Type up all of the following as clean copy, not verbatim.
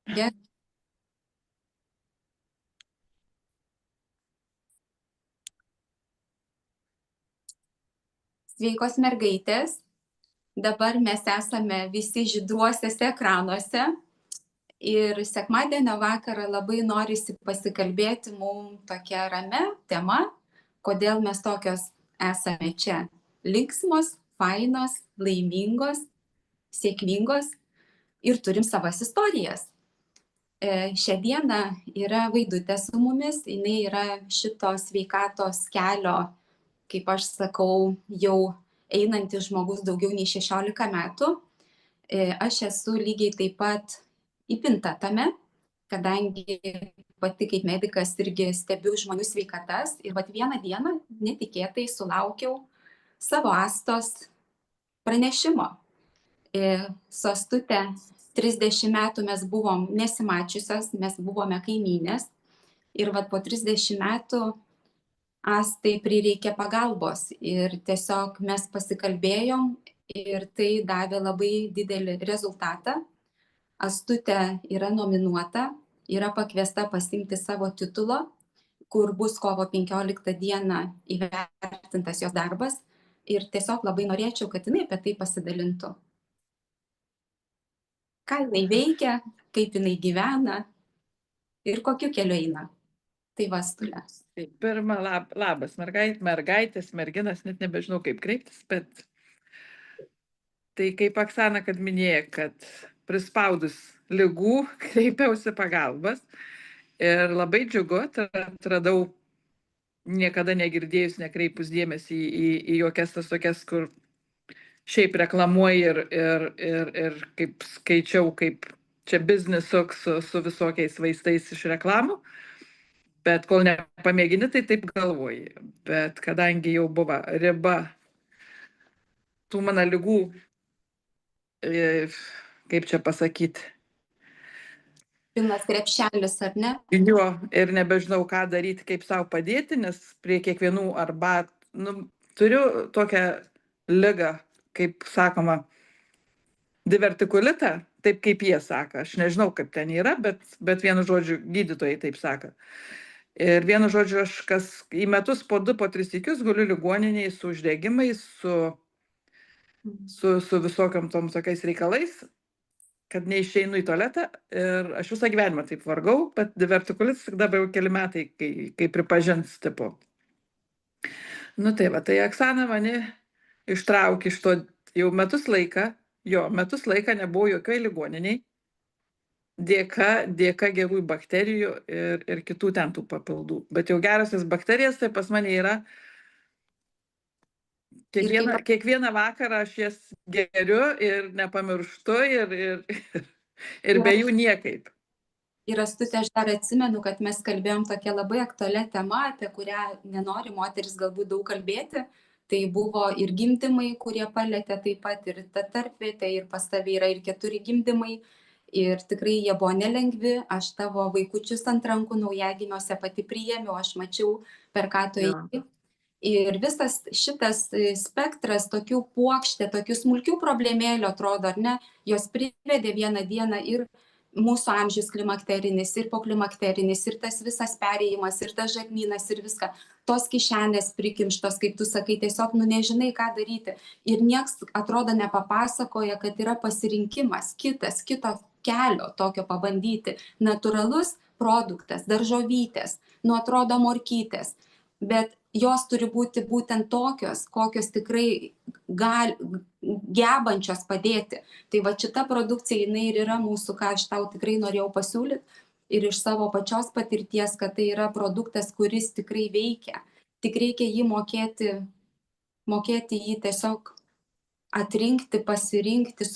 Ge- Sveikos mergaitės, dabar mes esame visi žydruosiuose ekranuose ir sekmadienio vakarą labai norisi pasikalbėti mums tokia ramia tema, kodėl mes tokios esame čia linksmos, fainos, laimingos, sėkmingos ir turim savas istorijas. Šią dieną yra Vaidutė su mumis, jinai yra šito sveikatos kelio, kaip aš sakau, jau einantis žmogus daugiau nei 16 metų. Aš esu lygiai taip pat įpinta tame, kadangi pati kaip medikas irgi stebiu žmonių sveikatas. Ir vat vieną dieną netikėtai sulaukiau savo Astos pranešimo. Su Astute 30 metų mes buvom nesimačiusios, mes buvome kaimynės. Ir vat po 30 metų Astai prireikė pagalbos ir tiesiog mes pasikalbėjom ir tai davė labai didelį rezultatą. Astutė yra nominuota, yra pakviesta pasiimti savo titulo, kur bus kovo 15 dieną įvertintas jos darbas ir tiesiog labai norėčiau, kad jinai apie tai pasidalintų. Ką jinai veikia, kaip jinai gyvena ir kokiu keliu eina. Tai Astulė. Tai pirma, labas, mergaitės, merginas, net nebežinau kaip kreiptis, bet tai kaip Oksana, kad minėjo, kad prispaudus ligų kreipiausi pagalbas ir labai džiugu, atradau niekada negirdėjus, nekreipus dėmesį į jokias tas tokias, kur šiaip reklamuoji ir kaip skaičiau, kaip čia biznis su visokiais vaistais iš reklamų. Bet kol nepamėgini, tai taip galvoji. Bet kadangi jau buvo riba tų mano ligų, kaip čia pasakyti, Pilnas krepšelis, ar ne? jo, ir nebežinau, ką daryti, kaip savo padėti, nes prie kiekvienų turiu tokią ligą, kaip sakoma, divertikulitą, taip kaip jie sako. Aš nežinau, kaip ten yra, bet vienu žodžiu, gydytojai taip sako. Ir vienu žodžiu, aš kas į metus po 2, po 3 sykius guliu ligoninėje su uždegimais, su visokiam tom tokiais reikalais, kad neišeinu į tualetą. Ir aš visą gyvenimą taip vargau, bet divertikulitas tik dabar jau keli metai, kai pripažins tipo. Nu tai va, tai Oksana mane ištraukė iš to jau metus laiką nebuvo jokioj ligoniniai. Dėka gerųjų bakterijų ir kitų ten tų papildų. Bet jau gerosios bakterijas, tai pas mane yra kiekvieną vakarą aš jas geriu ir nepamirštu ir be jų niekaip. Ir Astute, aš dar atsimenu, kad mes kalbėjom tokia labai aktualią temą, apie kurią nenori moteris galbūt daug kalbėti. Tai buvo ir gimdymai, kurie palėtė taip pat ir ta tarpvietė, ir pas tavę yra ir 4 gimdymai. Ir tikrai jie buvo nelengvi. Aš tavo vaikučius ant rankų naujagimiuose pati priėmiau, aš mačiau, per ką tu eini. Ir visas šitas spektras, tokių puokštė, tokių smulkių problemėlių atrodo, ar ne, jos privedė vieną dieną ir mūsų amžius klimakterinis, ir poklimakterinis, ir tas visas perėjimas, ir tas žarnynas, ir viską. Tos kišenės prikimštos, kaip tu sakai, tiesiog nežinai, ką daryti. Ir nieks atrodo nepapasakoja, kad yra pasirinkimas kito kelio tokio pabandyti. Natūralus produktas, daržovytės, atrodo morkytės, bet jos turi būti būtent tokios, kokios tikrai gebančios padėti. Tai va šita produkcija, jinai ir yra mūsų, ką aš tau tikrai norėjau pasiūlyti ir iš savo pačios patirties, kad tai yra produktas, kuris tikrai veikia. Tik reikia jį mokėti jį tiesiog atrinkti, pasirinkti,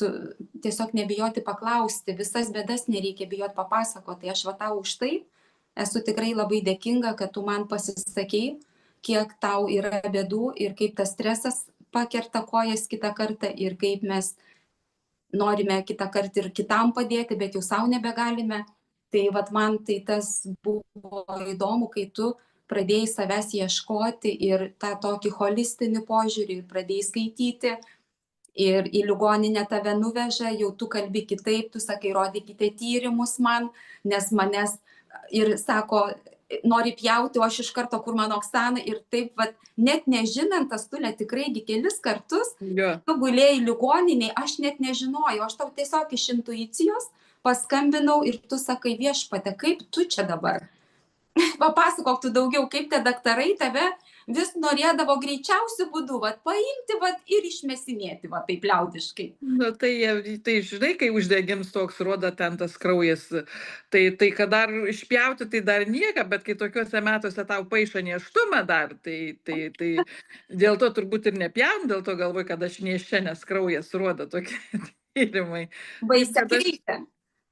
tiesiog nebijoti paklausti. Visas bėdas nereikia bijoti papasakoti. Tai aš va tau už tai esu tikrai labai dėkinga, kad tu man pasisakei, kiek tau yra bėdų ir kaip tas stresas pakerta kojas kitą kartą ir kaip mes norime kitą kartą ir kitam padėti, bet jau savo nebegalime. Tai vat man tai tas buvo įdomu, kai tu pradėjai savęs ieškoti ir tą tokį holistinį požiūrį, pradėjai skaityti ir į ligoninę tave nuveža, jau tu kalbi kitaip, tu sakai, rodykite tyrimus man, nes manęs ir sako, nori pjauti, o aš iš karto, kur mano Oksana, ir taip, vat, net nežinant, tas Tulė tikrai kelis kartus, Jo. tu gulėjai ligoniniai, aš net nežinojau, aš tau tiesiog iš intuicijos paskambinau ir tu sakai, viešpate, kaip tu čia dabar? Papasakok tu daugiau, kaip tie daktarai tave vis norėdavo greičiausiu būdu, vat, paimti vat, ir išmesinėti, vat, taip liaudiškai. Nu, tai žinai, kai uždegims toks rodo ten tas kraujas, tai kad dar išpjauti, tai dar nieka, bet kai tokiuose metuose tau paišo nėštumą dar, tai dėl to turbūt ir nepjaun, dėl to galvoju, kad aš nėščia, nes kraujas rodo tokie tyrimai. Taip, Baisia kad aš kreitė.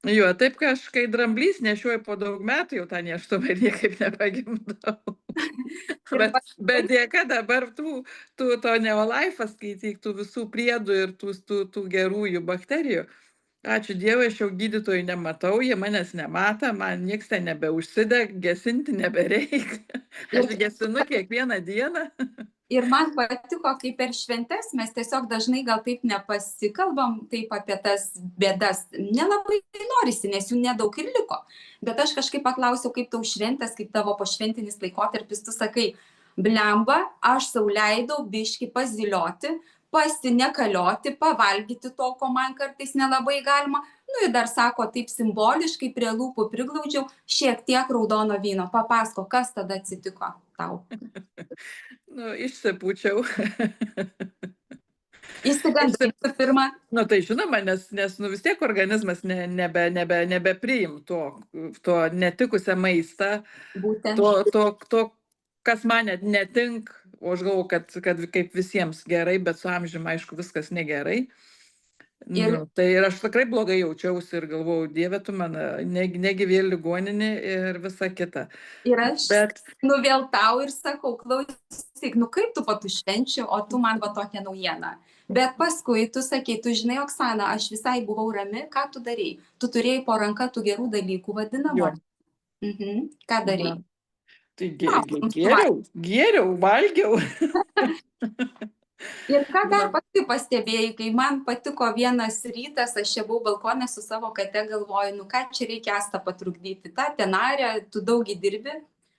Jo, taip, kad aš, kai dramblys nešioju po daug metų, jau tą nėštumą ir niekaip nepagimdau. Ir Bet dėka dabar to Neolife skaityk, tų visų priedų ir tų gerųjų bakterijų. Ačiū Dievui, aš jau gydytojų nematau, jie manęs nemata, man nieks ten nebeužsideg, gesinti nebereikia. Aš gesinu kiekvieną dieną. Ir man patiko, kaip per šventes mes tiesiog dažnai gal taip nepasikalbam taip apie tas bėdas. Nelabai norisi, nes jų nedaug ir liko. Bet aš kažkaip paklausiau, kaip tau šventės, kaip tavo pošventinis laikotarpis, tu sakai, blemba, aš sau leidau biški pazilioti, pasinekalioti, pavalgyti to, ko man kartais nelabai galima. Nu ir dar sako, taip simboliškai prie lūpų priglaudžiau šiek tiek raudono vyno. Papasako, kas tada atsitiko tau? Nu, išsipūčiau. Įsigandai visų pirma. Nu, tai žinoma, nes nu, vis tiek organizmas nebepriim to netikusią maistą, Būtent. to, kas man netink, o aš galvoju, kad kaip visiems gerai, bet su amžiumi, aišku, viskas negerai. Nu, tai ir aš tikrai blogai jaučiausi ir galvojau, Dieve, tu man negi vėl ligoninė ir visa kita. Ir aš vėl tau ir sakau, klausyk, nu kaip tu po tų švenčių, o tu man va tokią naujieną. Bet paskui tu sakei, tu žinai, Oksana, aš visai buvau rami, ką tu darei? Tu turėjai po ranka tų gerų dalykų vadinamų. Ką darei? Tai gėriau, valgiau. Ir ką dar paskui pastebėjai, kai man patiko vienas rytas, aš čia buvau balkonė su savo kate, galvoju, nu ką čia reikia Astą patrukdyti. Ta tenarė, tu daug dirbi,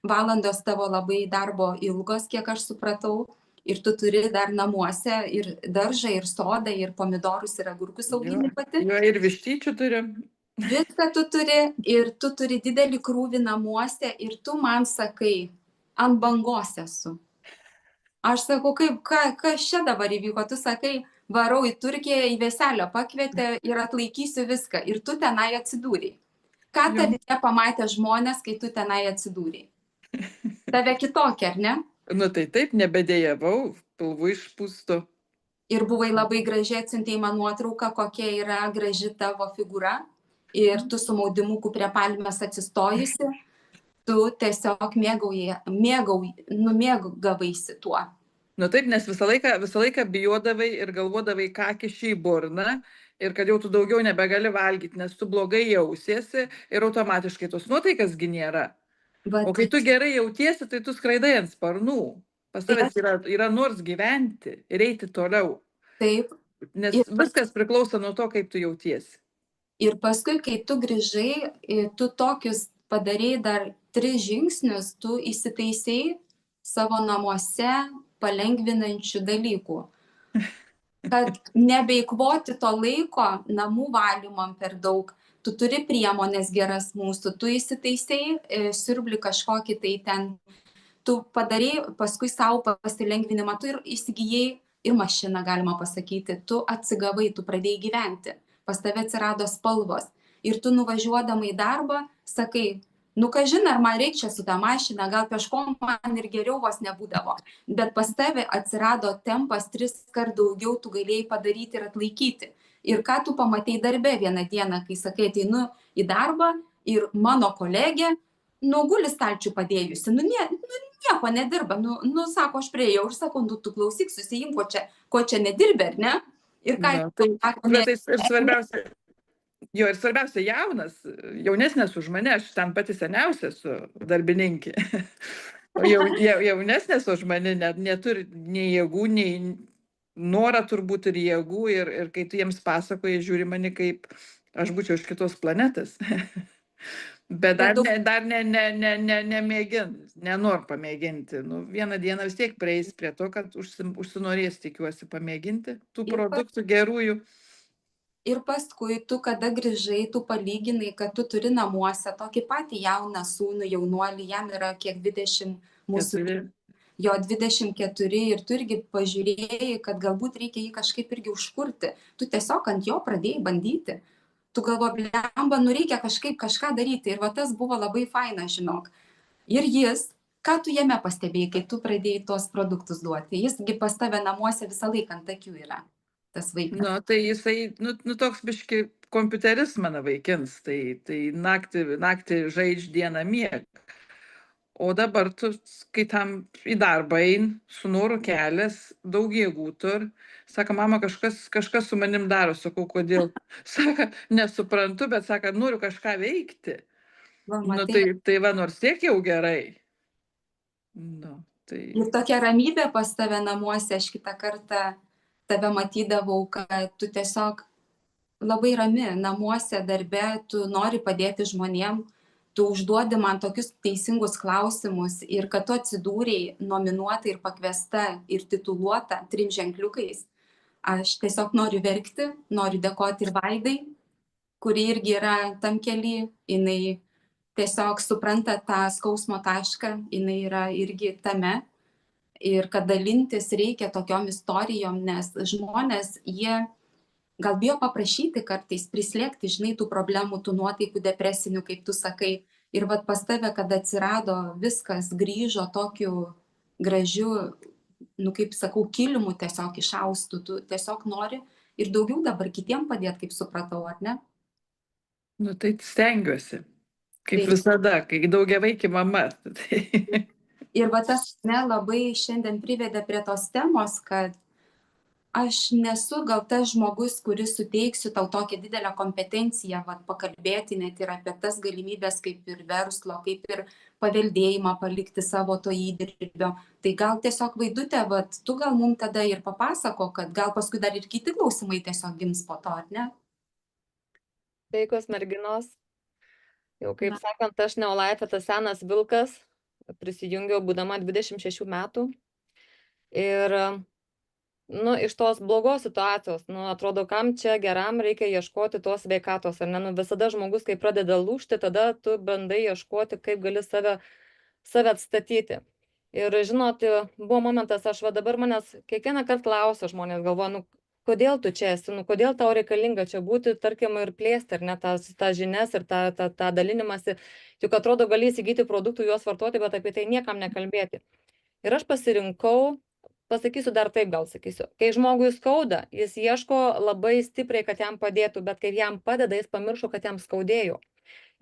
valandos tavo labai darbo ilgos, kiek aš supratau, ir tu turi dar namuose ir daržą, ir sodą, ir pomidorus, ir agurkus auginti pati. Jo, ir vištyčių turi. Viską tu turi ir tu turi didelį krūvį namuose ir tu man sakai, ant bangos esu. Aš sakau, kas čia dabar įvyko, tu sakai, varau į Turkiją, į Veselio pakvietė ir atlaikysiu viską. Ir tu tenai atsidūrei. Ką tavyje pamatė žmonės, kai tu tenai atsidūrei? Tave kitokia, ar ne? Nu tai taip, nebedėjavau, pilvu išpūstu. Ir buvai labai gražiai, atsiuntei man nuotrauką, kokia yra graži tavo figūra. Ir tu su maudimuku prie palmės atsistojusi. Tu tiesiog mėgavaisi tuo. Nu taip, nes visą laiką bijodavai ir galvodavai, ką kiši į burną ir kad jau tu daugiau nebegali valgyti, nes tu blogai jausiesi ir automatiškai tos nuotaikas nėra. O kai tu gerai jautiesi, tai tu skraidai ant sparnų. Pas tavęs yra nors gyventi ir eiti toliau. Taip. Nes viskas priklauso nuo to, kaip tu jautiesi. Ir paskui, kai tu grįžai, tu tokius padarei dar 3 žingsnius, tu įsitaisei savo namuose palengvinančių dalykų. Kad nebeikvoti to laiko namų valymam per daug. Tu turi priemonės geras mūsų, tu įsitaisei siurblį kažkokį tai ten. Tu padarei paskui savo pasilengvinimą, tu ir įsigijai ir mašiną, galima pasakyti. Tu atsigavai, tu pradėjai gyventi. Pas tave atsirado spalvos. Ir tu nuvažiuodama į darbą, sakai, nu kažin, ar man reikia su tą mašiną, gal kažkom man ir geriau vos nebūdavo. Bet pas tave atsirado tempas 3 kart daugiau, tu galėjai padaryti ir atlaikyti. Ir ką tu pamatei darbe vieną dieną, kai sakai, ateinu į darbą ir mano kolegė, nu guli stalčių padėjusi, nieko nedirba, sako, aš priejau ir sakau, tu klausyk, susijim, ko čia nedirbi, ar ne? Ir ką ir svarbiausia jaunas, jaunesnės už mane, aš ten pati seniausia esu darbininkė. O jaunesnės už mane neturi nei jėgų, nei norą turbūt ir jėgų ir kai tu jiems pasakoji, žiūri mani kaip aš būčiau iš kitos planetos. Bet Bet dar nemėgint, nenor pamėginti. Nu, vieną dieną vis tiek prieis prie to, kad užsinorės, tikiuosi, pamėginti tų ir, produktų gerųjų. ir paskui tu, kada grįžai, tu palyginai, kad tu turi namuose tokį patį jauną sūnų, jaunuolį, jam yra kiek 20, mūsų Keturi. jo 24 ir tu irgi pažiūrėjai, kad galbūt reikia jį kažkaip irgi užkurti. Tu tiesiog ant jo pradėjai bandyti. Tu galvoji, blemba, nu reikia kažkaip kažką daryti. Ir va tas buvo labai faina, žinok. Ir jis, ką tu jame pastebėjai, kai tu pradėjai tuos produktus duoti? Jisgi pas tave namuose visą laiką ant akių yra, tas vaikas. Nu, tai jisai, nu toks biški kompiuteris mano vaikins, tai naktį žaidž, dieną mieg. O dabar tu, kai tam į darbą ein, su noru kelias, daug jėgų tur, sako, mama, kažkas su manim daro, sakau, kodėl? Sako, nesuprantu, bet sako, noriu kažką veikti. Va, Nu, matai, tai va, nors tiek jau gerai. Nu, tai... ir tokia ramybė pas tave namuose, aš kitą kartą tave matydavau, kad tu tiesiog labai rami namuose, darbe, tu nori padėti žmonėm, tu užduodi man tokius teisingus klausimus ir kad tu atsidūrei nominuota ir pakviesta ir tituluota 3 ženkliukais. Aš tiesiog noriu verkti, noriu dėkoti ir Vaidai, kuri irgi yra tam kely, jinai tiesiog supranta tą skausmo tašką, jinai yra irgi tame. Ir kad dalintis reikia tokiom istorijom, nes žmonės, jie gal bijo paprašyti kartais, prislėgti, žinai, tų problemų, tų nuotaikų depresinių, kaip tu sakai. Ir vat pas tave, kad atsirado viskas, grįžo tokiu gražiu, nu kaip sakau, kilimu tiesiog išaustų, tu tiesiog nori ir daugiau dabar kitiem padėti, kaip supratau, ar ne? Nu, tai stengiuosi. Kaip Tai- visada, kai daugiavaikė mama. Tai... Ir va tas ne labai šiandien privedė prie tos temos, kad aš nesu gal tas žmogus, kuris suteiksiu tau tokią didelę kompetenciją, vat, pakalbėti net ir apie tas galimybės kaip ir verslo, kaip ir paveldėjimą palikti savo to įdirbio. Tai gal tiesiog Vaidutė, vat, tu gal mums tada ir papasako, kad gal paskui dar ir kiti klausimai tiesiog gims po to, ar ne? Sveikos merginos. Jau kaip Na. sakant, aš Neolaifė, tas senas vilkas, prisijungiau būdama 26 metų. Ir, nu, iš tos blogos situacijos, nu, atrodo, kam čia geram reikia ieškoti tos sveikatos, ar ne? Nu, visada žmogus, kai pradeda lūžti, tada tu bandai ieškoti, kaip gali save atstatyti. Ir žinot, buvo momentas, aš va dabar manęs kiekvieną kartą klausia žmonės, galvoja, nu, kodėl tu čia esi, nu, kodėl tau reikalinga čia būti, tarkim, ir plėsti, ar ne, tas žinias ir tą dalinimąsi. Juk atrodo, gali įsigyti produktų, juos vartoti, bet apie tai niekam nekalbėti. Ir aš pasirinkau, pasakysiu dar taip, gal sakysiu, kai žmogui skauda, jis ieško labai stipriai, kad jam padėtų, bet kai jam padeda, jis pamiršo, kad jam skaudėjo.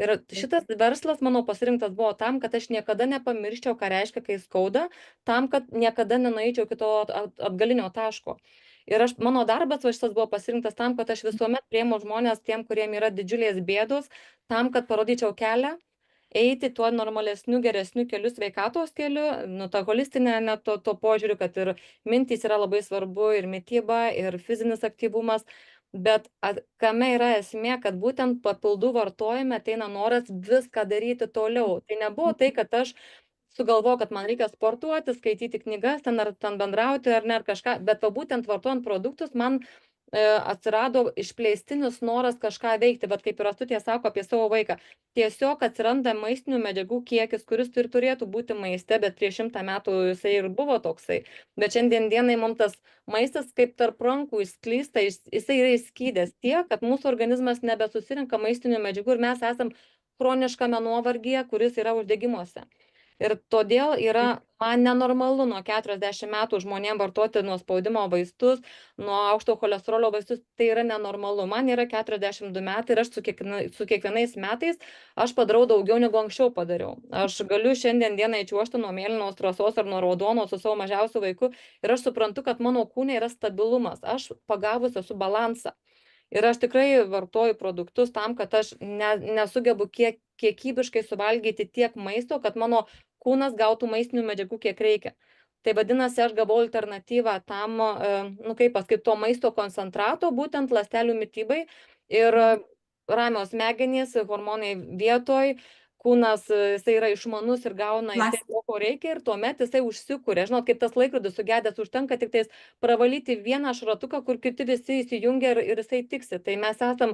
Ir šitas verslas mano pasirinktas buvo tam, kad aš niekada nepamirščiau, ką reiškia, kai skauda, tam, kad niekada nenueičiau kito atgalinio taško. Ir mano darbas šitas buvo pasirinktas tam, kad aš visuomet priimu žmonės tiem, kuriem yra didžiulės bėdos, tam, kad parodyčiau kelią, eiti tuo normalesniu, geresniu keliu, sveikatos keliu, nu, ta holistinė, net to požiūriu, kad ir mintys yra labai svarbu, ir mityba, ir fizinis aktyvumas. Bet kame yra esmė, kad būtent papildų vartojime ateina noras viską daryti toliau. Tai nebuvo tai, kad aš sugalvojau, kad man reikia sportuoti, skaityti knygas, ar ten bendrauti, ar ne, ar kažką, bet būtent vartojant produktus man atsirado išplėstinis noras kažką veikti, bet kaip ir Astutė sako apie savo vaiką, tiesiog atsiranda maistinių medžiagų kiekis, kuris ir turėtų būti maiste, bet prieš 100 metų jisai ir buvo toksai. Bet šiandien dienai mums tas maistas kaip tarp rankų išsklysta, jisai yra įskydęs tiek, kad mūsų organizmas nebesusirinka maistinių medžiagų ir mes esam chroniškame nuovargyje, kuris yra uždegimuose. Ir todėl yra man nenormalu nuo 40 metų žmonėm vartoti nuo spaudimo vaistus, nuo aukšto cholesterolio vaistus, tai yra nenormalu. Man yra 42 metai ir aš su kiekvienais metais aš padarau daugiau negu anksčiau padariau. Aš galiu šiandien dieną čiuožti nuo mėlynos trasos ar nuo raudonos su savo mažiausiu vaiku ir aš suprantu, kad mano kūne yra stabilumas. Aš pagavus esu balansą. Ir aš tikrai vartoju produktus tam, kad aš nesugebu kiekybiškai suvalgyti tiek maisto, kad mano kūnas gautų maistinių medžiagų, kiek reikia. Tai vadinasi, aš gavau alternatyvą tam, nu kaip pasakyti, to maisto koncentrato, būtent ląstelių mitybai ir ramios smegenys, hormonai vietoj, kūnas jisai yra išmanus ir gauna jisai to, ko reikia ir tuomet jisai užsikuria. Žinot, kaip tas laikrodis sugedęs, užtenka tik tais pravalyti vieną šratuką, kur kiti visi įsijungia ir jisai tiksi. Tai mes esam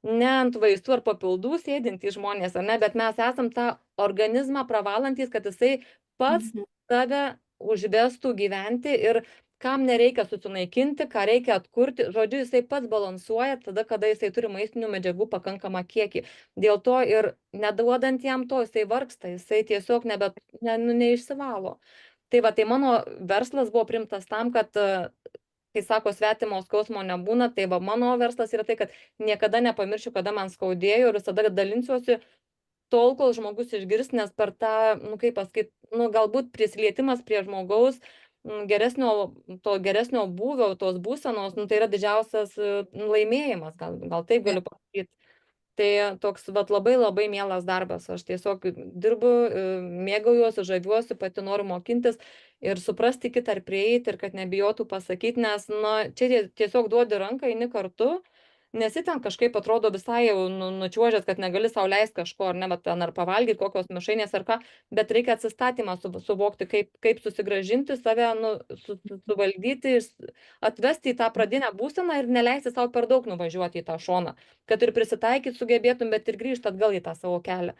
ne ant vaistų ar papildų sėdintys žmonės, ar ne, bet mes esam tą organizmą pravalantys, kad jisai pats save užvestų gyventi ir kam nereikia susinaikinti, ką reikia atkurti. Žodžiu, jisai pats balansuoja tada, kada jisai turi maistinių medžiagų pakankamą kiekį. Dėl to ir neduodant jam to, jisai vargsta, jisai tiesiog neišsivalo. Tai va, tai mano verslas buvo primtas tam, kad, kai sako, svetimo skausmo nebūna, tai va, mano verslas yra tai, kad niekada nepamiršiu, kada man skaudėjo ir visada dalinsiuosi tol, kol žmogus išgirs, nes per tą, nu kaip pasakyti, nu galbūt prisilietimas prie žmogaus, geresnio būvio, tos būsenos, nu tai yra didžiausias laimėjimas, gal taip galiu pasakyti. Tai toks vat, labai labai mielas darbas, aš tiesiog dirbu, mėgaujuosi, žaviuosi, pati noriu mokintis ir suprasti kitą ar prieiti ir kad nebijotų pasakyti, nes na, čia tiesiog duodi ranką, eini kartu, nesi ten kažkaip atrodo visai jau nučiuožęs, kad negali sau leisti kažko, ar ne, bet ten ar pavalgyti kokios mišainės ar ką, bet reikia atsistatymą suvokti, kaip susigrąžinti save, nu, suvaldyti, atvesti į tą pradinę būseną ir neleisti savo per daug nuvažiuoti į tą šoną, kad ir prisitaikyti sugebėtum, bet ir grįžti atgal į tą savo kelią.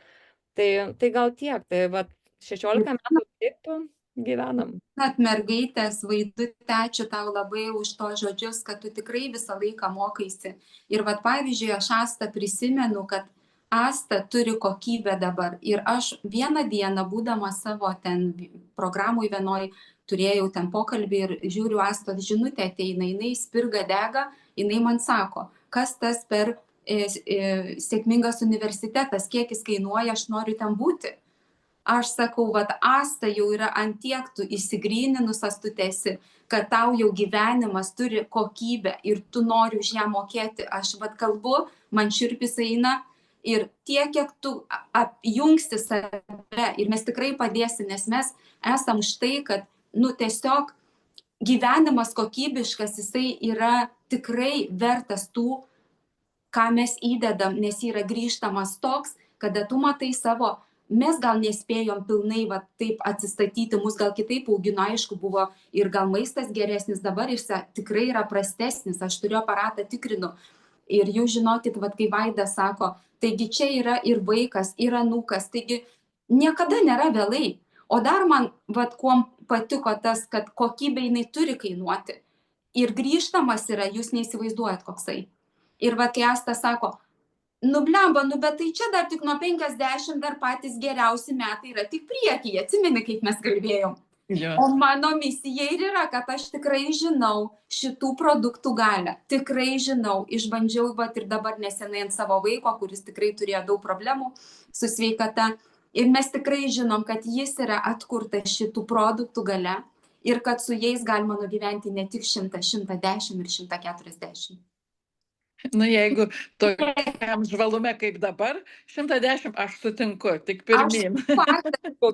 Tai gal tiek, tai va 16 metų taip gyvenam. Mergaitės, Vaidutė, ačiū tau labai už to žodžius, kad tu tikrai visą laiką mokaisi. Ir vat pavyzdžiui, aš Astą prisimenu, kad Asta turi kokybę dabar. Ir aš vieną dieną, būdama savo ten programui vienoj, turėjau ten pokalbį ir žiūriu, Astos žinutė ateina, jinai spirga dega, jinai man sako, kas tas per sėkmingas universitetas, kiek jis kainuoja, aš noriu ten būti. Aš sakau, vat Asta jau yra ant tiek tu įsigryninus, tu esi, kad tau jau gyvenimas turi kokybę ir tu nori už ją mokėti. Aš vat kalbu, man šiurpis eina ir tiek, kiek tu apjungsi save ir mes tikrai padėsim, nes mes esam už tai, kad, nu, tiesiog gyvenimas kokybiškas, jisai yra tikrai vertas tų, ką mes įdedam, nes yra grįžtamas toks, kada tu matai savo. Mes gal nespėjom pilnai va, taip atsistatyti, mus gal kitaip augino, aišku, buvo ir gal maistas geresnis, dabar jis tikrai yra prastesnis, aš turiu aparatą, tikrinu. Ir jūs žinokit, va, kai Vaida sako, taigi čia yra ir vaikas, ir anūkas, taigi niekada nėra vėlai. O dar man, va, kuom patiko tas, kad kokybė jinai turi kainuoti. Ir grįžtamas yra, jūs neįsivaizduojat koksai. Ir va, kai Asta sako, nu blemba, nu bet tai čia dar tik nuo 50 dar patys geriausi metai yra tik priekyje, atsimeni, kaip mes kalbėjom. Ja. O mano misija ir yra, kad aš tikrai žinau šitų produktų galę, tikrai žinau, išbandžiau vat ir dabar nesenai ant savo vaiko, kuris tikrai turėjo daug problemų su sveikata ir mes tikrai žinom, kad jis yra atkurtas šitų produktų gale ir kad su jais galima nugyventi ne tik 100, 110 ir 140. Nu, jeigu tokiam žvalume kaip dabar, 110 aš sutinku, tik pirmyn.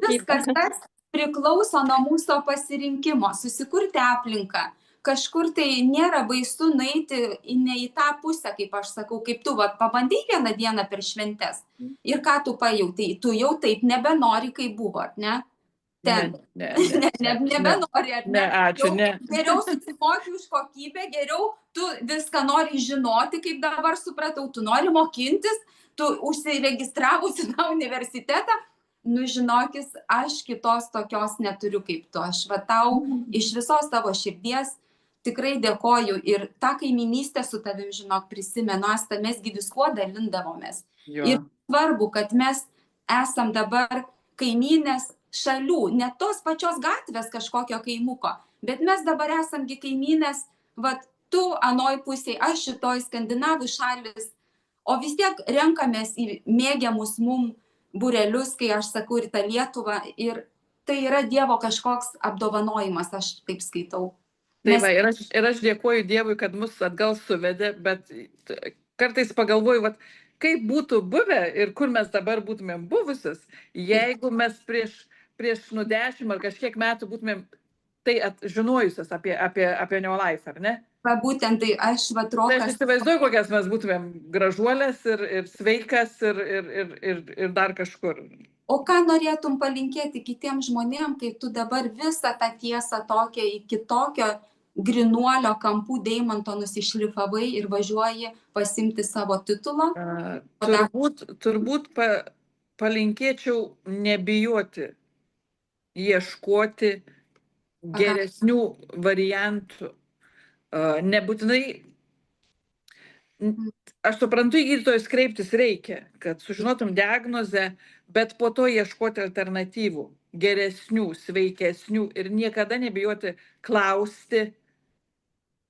Viskas tas priklauso nuo mūsų pasirinkimo, susikurti aplinką. Kažkur tai nėra baisu nueiti ne į tą pusę, kaip aš sakau, kaip tu pabandai vieną dieną per šventes. Ir ką tu pajautai, tu jau taip nebenori, kaip buvo, ne? Ten. Nebenori, ar ne? Ne, ačiū, ne. Geriau susimoki už kokybę, geriau tu viską nori žinoti, kaip dabar supratau, tu nori mokintis, tu užsiregistravusi tą universitetą, nu žinokis, aš kitos tokios neturiu kaip tu, aš va tau iš visos tavo širdies tikrai dėkoju ir tą kaiminystę su tavim, žinok, prisimenu, Asta, mesgi viskuo dalindavomės. Jo. Ir svarbu, kad mes esam dabar kaimynės šalių, ne tos pačios gatvės kažkokio kaimuko, bet mes dabar esamgi kaimynės, vat tu anoj pusėje, aš šitoj skandinavų šalis, o vis tiek renkamės į mėgiamus mum būrelius, kai aš sakau ir tą Lietuvą, ir tai yra Dievo kažkoks apdovanojimas, aš taip skaitau. Tai va, ir aš dėkuoju Dievui, kad mus atgal suvedė, bet kartais pagalvoju, vat, kaip būtų buvę ir kur mes dabar būtumėm buvusios, jeigu mes prieš 10 ar kažkiek metų būtumėm tai žinojusios apie Neolife, ar ne? Va būtent tai aš va Tai aš Rokas, įsivaizduoju, kokias mes būtumėm gražuolės ir sveikas ir dar kažkur. o ką norėtum palinkėti kitiems žmonėms, kai tu dabar visą tą tiesą tokią iki tokio grinuolio kampų deimanto nusišlifavai ir važiuoji pasimti savo titulą? Turbūt palinkėčiau nebijoti ieškoti geresnių variantų. Nebūtinai, aš suprantu, į gydytojus kreiptis reikia, kad sužinotum diagnozę, bet po to ieškoti alternatyvų, geresnių, sveikesnių ir niekada nebijoti klausti.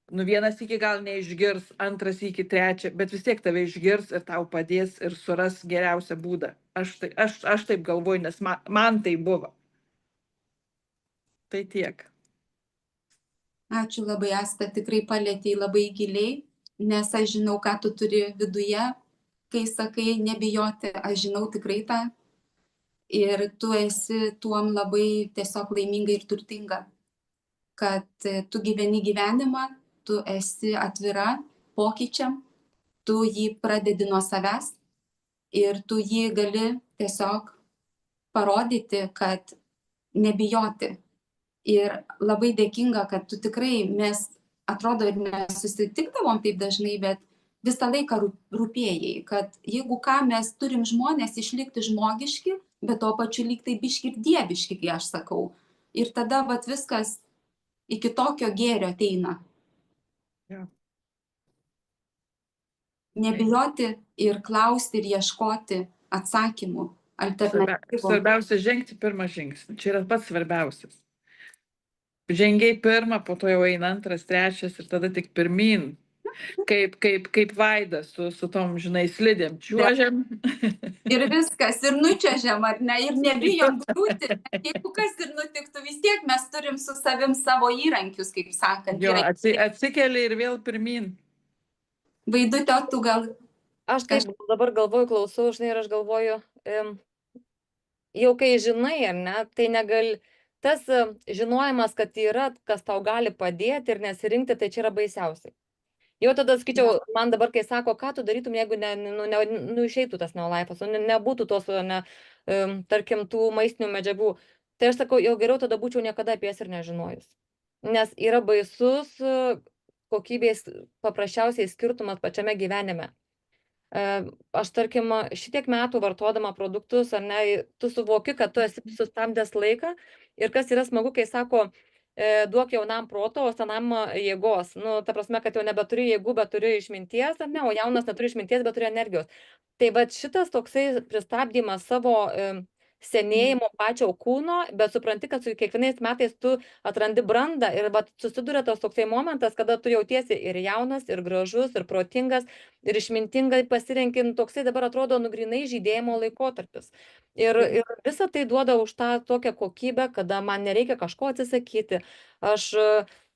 Vienas iki gal neišgirs, antras iki trečią, bet vis tiek tave išgirs ir tau padės ir suras geriausią būdą. Aš taip galvoju, nes man tai buvo. Tai tiek. Ačiū labai, Asta, tikrai palėtėjai labai giliai, nes aš žinau, ką tu turi viduje, kai sakai nebijoti, aš žinau tikrai tą. Ir tu esi tuom labai tiesiog laiminga ir turtinga, kad tu gyveni gyvenimą, tu esi atvira pokyčiam, tu jį pradedi nuo savęs ir tu jį gali tiesiog parodyti, kad nebijoti. Ir labai dėkinga, kad tu tikrai, mes atrodo ir nesusitikdavom taip dažnai, bet visą laiką rūpėjai, kad jeigu ką mes turim žmonės išlikti žmogiški, bet to pačiu lyg tai biški ir dieviški, kai aš sakau. Ir tada vat viskas iki tokio gėrio ateina. Ja. Nebijoti ir klausti ir ieškoti atsakymų, alternatyvų. Svarbiausia žengti pirmą žingsnį. Čia yra pats svarbiausias. Žengiai pirmą, po to jau eina antras, trečias ir tada tik pirmin. Kaip Vaidas su tom, žinai, slidėm. Čiuožiam. Ir viskas, ir nučiuožiam, ar ne, ir nebijom griūti. Jeigu kas ir nutiktų, vis tiek mes turim su savim savo įrankius, kaip sakant. Jo, atsikeli ir vėl pirmin. Vaidutė, tu gal... Aš taip dabar galvoju, klausau, žinai, ir aš galvoju, jau kai žinai, ar ne, tai negali, tas žinojimas, kad yra, kas tau gali padėti ir nesirinkti, tai čia yra baisiausiai. Jau tada skaičiau, man dabar, kai sako, ką tu darytum, jeigu išeitų tas Neolife'as, nebūtų tos, tarkim, tų maistinių medžiagų, tai aš sakau, jau geriau tada būčiau niekada apie jas ir nežinojus. Nes yra baisus kokybės paprasčiausiai skirtumas pačiame gyvenime. Aš, tarkim, šitiek metų vartodama produktus, ar ne, tu suvoki, kad tu esi sustabdęs laiką ir kas yra smagu, kai sako, duok jaunam proto, o senam jėgos. Nu, ta prasme, kad jau nebeturi jėgų, bet turi išminties, ar ne, o jaunas neturi išminties, bet turi energijos. Tai va šitas toksai pristabdymas savo senėjimo pačio kūno, bet supranti, kad su kiekvienais metais tu atrandi brandą ir va susiduria tas toksai momentas, kada tu jautiesi ir jaunas, ir gražus, ir protingas, ir išmintingai pasirenki, toksai dabar atrodo grynai žydėjimo laikotarpis. Ir visa tai duoda už tą tokią kokybę, kada man nereikia kažko atsisakyti. Aš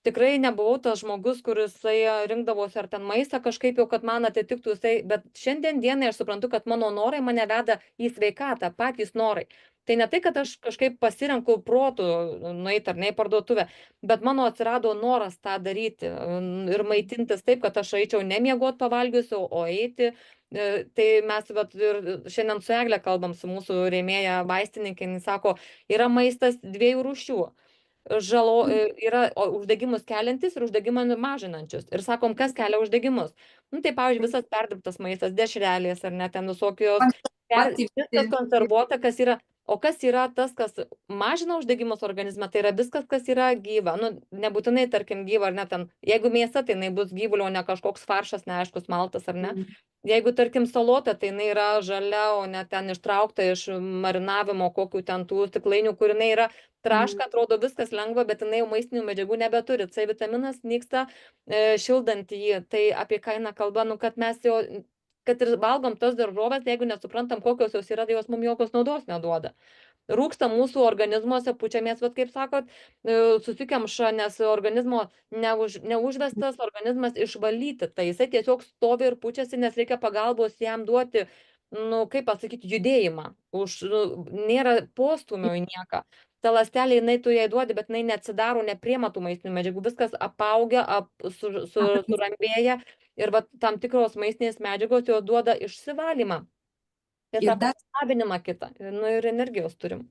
tikrai nebuvau tas žmogus, kuris rinkdavosi ar ten maistą kažkaip jau, kad man atitiktų jisai, bet šiandien dienai aš suprantu, kad mano norai mane veda į sveikatą, patys norai. Tai ne tai, kad aš kažkaip pasirenku protų nueiti ar ne į parduotuvę, bet mano atsirado noras tą daryti ir maitintis taip, kad aš eičiau nemiegot pavalgiusiu, o eiti. Tai mes ir šiandien su Egle kalbam, su mūsų rėmėja vaistininkė, jis sako, yra maistas 2 rūšių. Yra uždegimus keliantis ir uždegimą mažinančius. Ir sakom, kas kelia uždegimus. Nu, tai, pavyzdžiui, visas perdirbtas maistas, dešrelės ar ne, ten visokios, viskas konservuota, kas yra. O kas yra tas, kas mažina uždegimus organizme, tai yra viskas, kas yra gyva. Nu, nebūtinai, tarkim, gyva, ar ne, ten, jeigu mėsa, tai jinai bus gyvulio, o ne kažkoks faršas, neaiškus maltas, ar ne. Jeigu, tarkim, salota, tai jinai yra žalia, o ne ten ištraukta iš marinavimo, kokių ten tų stiklainių, kur jinai yra traška, atrodo viskas lengva, bet jinai jau maistinių medžiagų nebeturi. C vitaminas nyksta šildant jį. Tai apie ką eina kalba, nu, kad mes jau, kad ir valgom tos daržovės, jeigu nesuprantam, kokios jos yra, tai jos mums jokios naudos neduoda. Rūksta mūsų organizmuose, pučiamės, vat, kaip sakot, susikemša, nes organizmo neužvestas organizmas išvalyti. Tai jisai tiesiog stovi ir pučiasi, nes reikia pagalbos jam duoti, nu, kaip pasakyti, judėjimą. Nėra postumio į nieką. ta ląstelė, jinai tu jai duodi, bet jinai neatsidaro, nepriema tų maistinių medžiagų, viskas apaugia, surambėja ir va, tam tikros maistinės medžiagos jau duoda išsivalymą. Ir Ir tą dar pasisavinimą kitą, nu ir energijos turim.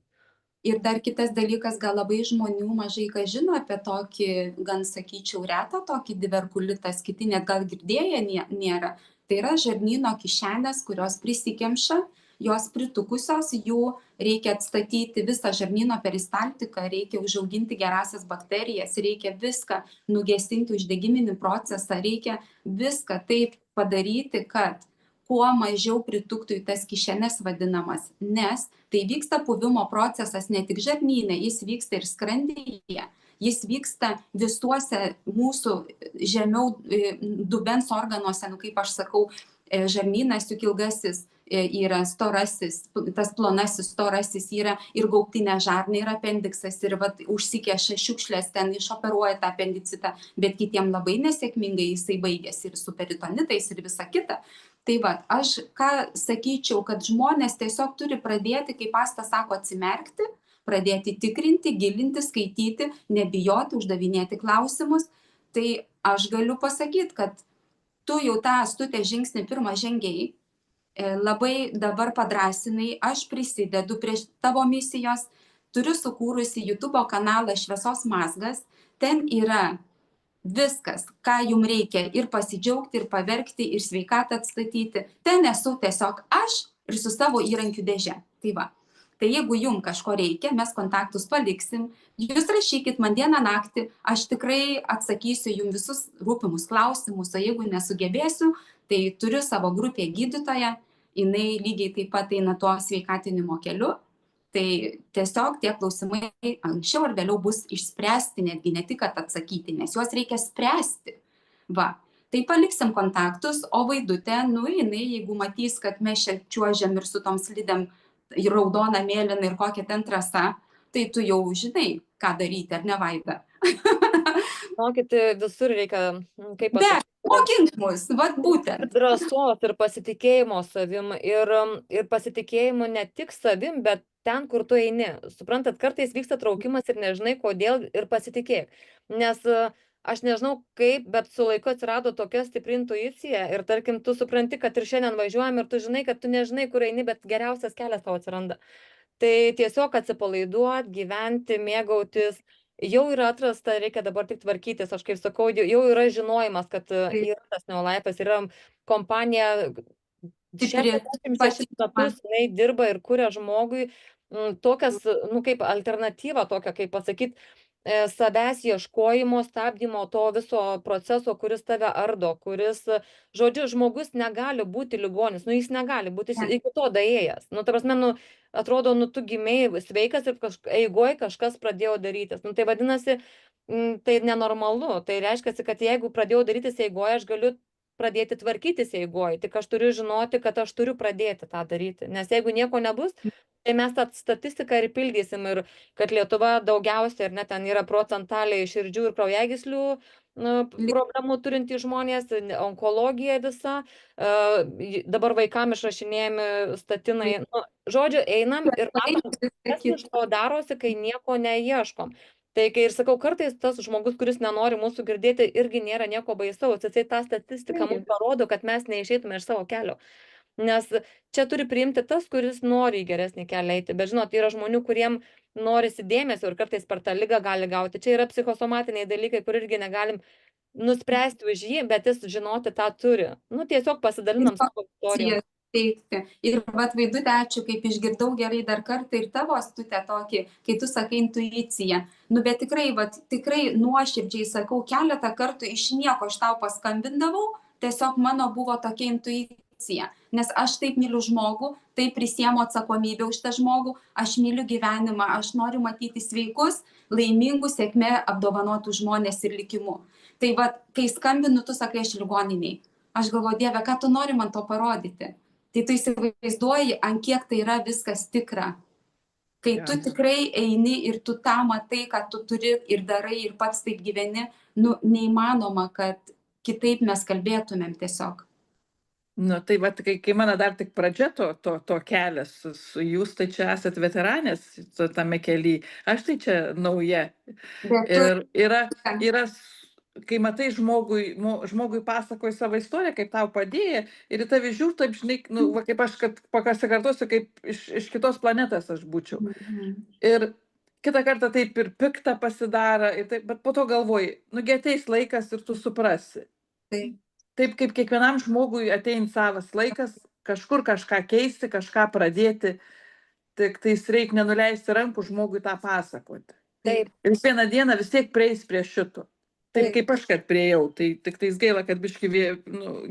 Ir dar kitas dalykas, gal labai žmonių mažai kas žino apie tokį, gan sakyčiau, retą tokį diverkulitas, kiti net gal girdėję nėra. Tai yra žarnyno kišenės, kurios prisikemša, jos pritukusios, jų reikia atstatyti visą žarnyno peristaltiką, reikia užauginti gerasias bakterijas, reikia viską nugesinti uždegiminį procesą, reikia viską taip padaryti, kad kuo mažiau prituktų į tas kišenes vadinamas, nes tai vyksta puvimo procesas ne tik žarnyne, jis vyksta ir skrandyje, jis vyksta visuose mūsų žemiau dubens organuose, kaip aš sakau, žarnynas juk ilgasis yra storasis, tas plonasis storasis yra ir gaubtinė žarna, ir apendiksas, ir vat, užsikeša šiukšlės, ten išoperuoja tą apendicitą, bet kitiem labai nesėkmingai jisai baigėsi ir su peritonitais ir visa kita. Tai va, aš ką sakyčiau, kad žmonės tiesiog turi pradėti, kaip Asta sako, atsimerkti, pradėti tikrinti, gilinti, skaityti, nebijoti, uždavinėti klausimus. Tai aš galiu pasakyti, kad tu jau tą Astutę žingsnį pirmą žengiai, labai dabar padrasinai, aš prisidedu prie tavo misijos, turiu sukūrusi YouTube kanalą Šviesos mazgas, ten yra viskas, ką jums reikia ir pasidžiaugti, ir paverkti, ir sveikatą atstatyti. Ten esu tiesiog aš ir su savo įrankių dėže. Tai va. Tai jeigu jums kažko reikia, mes kontaktus paliksim, jūs rašykit man dieną naktį, aš tikrai atsakysiu jums visus rūpimus klausimus, o jeigu nesugebėsiu, tai turiu savo grupėje gydytoją, jinai lygiai taip pat eina tuo sveikatinimo keliu. Tai tiesiog tie klausimai anksčiau ar vėliau bus išspręsti, netgi ne tik atsakyti, nes juos reikia spręsti. Va, tai paliksim kontaktus, o Vaidutė, jinai, jeigu matys, kad mes čia čiuožiam ir su tom slidėm raudona, mėlyna ir kokia ten trasa, tai tu jau žinai, ką daryti, ar ne, Vaida? Mokyti visur reikia, kaip pasakyti. Mokint mus, vat būtent. Drąsos ir pasitikėjimo savim ir pasitikėjimo ne tik savim, bet ten, kur tu eini. Suprantat, kartais vyksta traukimas ir nežinai kodėl ir pasitikėk. Nes aš nežinau kaip, bet su laiku atsirado tokia stipri intuicija ir tarkim, tu supranti, kad ir šiandien važiuojam ir tu žinai, kad tu nežinai, kur eini, bet geriausias kelias tau atsiranda. Tai tiesiog atsipalaiduot, gyventi, mėgautis. Jau yra atrasta, reikia dabar tik tvarkytis, aš kaip sakau, jau yra žinojimas, kad yra tas Neolife'as, yra kompanija 66 metus, jinai dirba ir kuria žmogui tokias, kaip alternatyva tokia, kaip pasakyti, savęs ieškojimo, stabdymo to viso proceso, kuris tave ardo, kuris, žodžiu, žmogus negali būti ligonis, jis negali būti iki to daėjęs. Ta prasme, atrodo, tu gimėjai sveikas ir eigoje kažkas pradėjo darytis. Tai vadinasi, tai nenormalu. Tai reiškia, kad jeigu pradėjau darytis eigoje, aš galiu pradėti tvarkytis eigoje. Tik aš turiu žinoti, kad aš turiu pradėti tą daryti. Nes jeigu nieko nebus, tai mes tą statistiką ir pildysim. Ir kad Lietuva daugiausiai, ir net ten yra procentaliai širdžių ir kraujagyslių problemų turintys žmonės, onkologija visa, dabar vaikam išrašinėjami statinai. Žodžiu, einam ir matom, kas iš to darosi, kai nieko neieškom. Tai kai ir sakau, kartais tas žmogus, kuris nenori mūsų girdėti, irgi nėra nieko baisaus. Jisai tą statistiką mums parodo, kad mes neišeitume iš savo kelio. Nes čia turi priimti tas, kuris nori į geresnį kelią eiti. Bet žinot, yra žmonių, kuriem norisi dėmesio ir kartais per tą ligą gali gauti. Čia yra psichosomatiniai dalykai, kur irgi negalim nuspręsti už jį, bet jis žinoti tą turi. Tiesiog pasidalinam savo istoriją. Teikti. Ir vat Vaidutė, ačiū, kaip išgirdau gerai dar kartą ir tavo Astutė tokį, kai tu sakai intuicija. Bet tikrai nuoširdžiai sakau, keletą kartų iš nieko aš tau paskambindavau, tiesiog mano buvo tokia intuicija. Nes aš taip myliu žmogų, taip prisiemu atsakomybę už tą žmogų, aš myliu gyvenimą, aš noriu matyti sveikus, laimingus, sėkmė apdovanotų žmonės ir likimu. Tai kai skambinu, tu sakai, aš ligoniniai. Aš galvoju, Dieve, ką tu nori man to parodyti? Tai tu įsivaizduoji, ant kiek tai yra viskas tikra. Kai tu tikrai eini ir tu tą matai, kad tu turi ir darai ir pats taip gyveni, neįmanoma, kad kitaip mes kalbėtumėm tiesiog. Nu, tai va, kai mano dar tik pradžia to kelias jūs, tai čia esat veteranės tame kely, aš tai čia nauja. Bet tu, Ir yra, kai matai žmogui pasakoji savo istoriją, kaip tau padėjo, ir į tave žiūri, taip, žinai, nu, va, kaip aš, kad pasikartosiu, kaip iš kitos planetos aš būčiau. Ir kitą kartą taip ir pikta pasidaro, ir taip, bet po to galvoji, nugi ateis laikas ir tu suprasi. Taip kaip kiekvienam žmogui ateina savas laikas, kažkur kažką keisti, kažką pradėti, tik tais reikia nenuleisti rankų žmogui tą pasakoti. Taip. Ir vieną dieną vis tiek prieis prie šito. Taip kaip aš, kad priejau, tai tik tais gaila, kad biški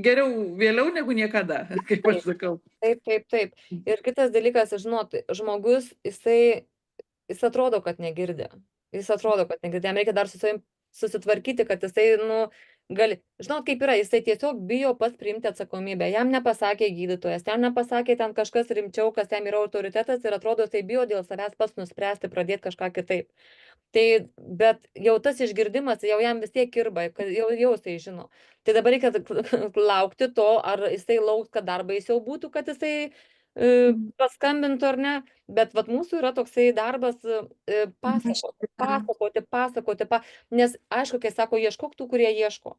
geriau vėliau negu niekada, kaip aš sakau. Taip. Ir kitas dalykas, žinot, žmogus, jis atrodo, kad negirdi. Jam reikia dar su savim susitvarkyti, kad jisai, žinot, kaip yra, jisai tiesiog bijo pats priimti atsakomybę. Jam nepasakė gydytojas, jam nepasakė ten kažkas rimčiau, kas jam yra autoritetas ir atrodo, jisai bijo dėl savęs pats nuspręsti, pradėti kažką kitaip. Tai, bet jau tas išgirdimas, jau jam vis tiek kirba, jau jisai žino. Tai dabar reikia laukti to, ar jisai lauks, kad dar baisiau būtų, kad jisai paskambintų ar ne, bet vat mūsų yra toksai darbas pasakoti, nes aišku, kai sako, ieškok tų, kurie ieško.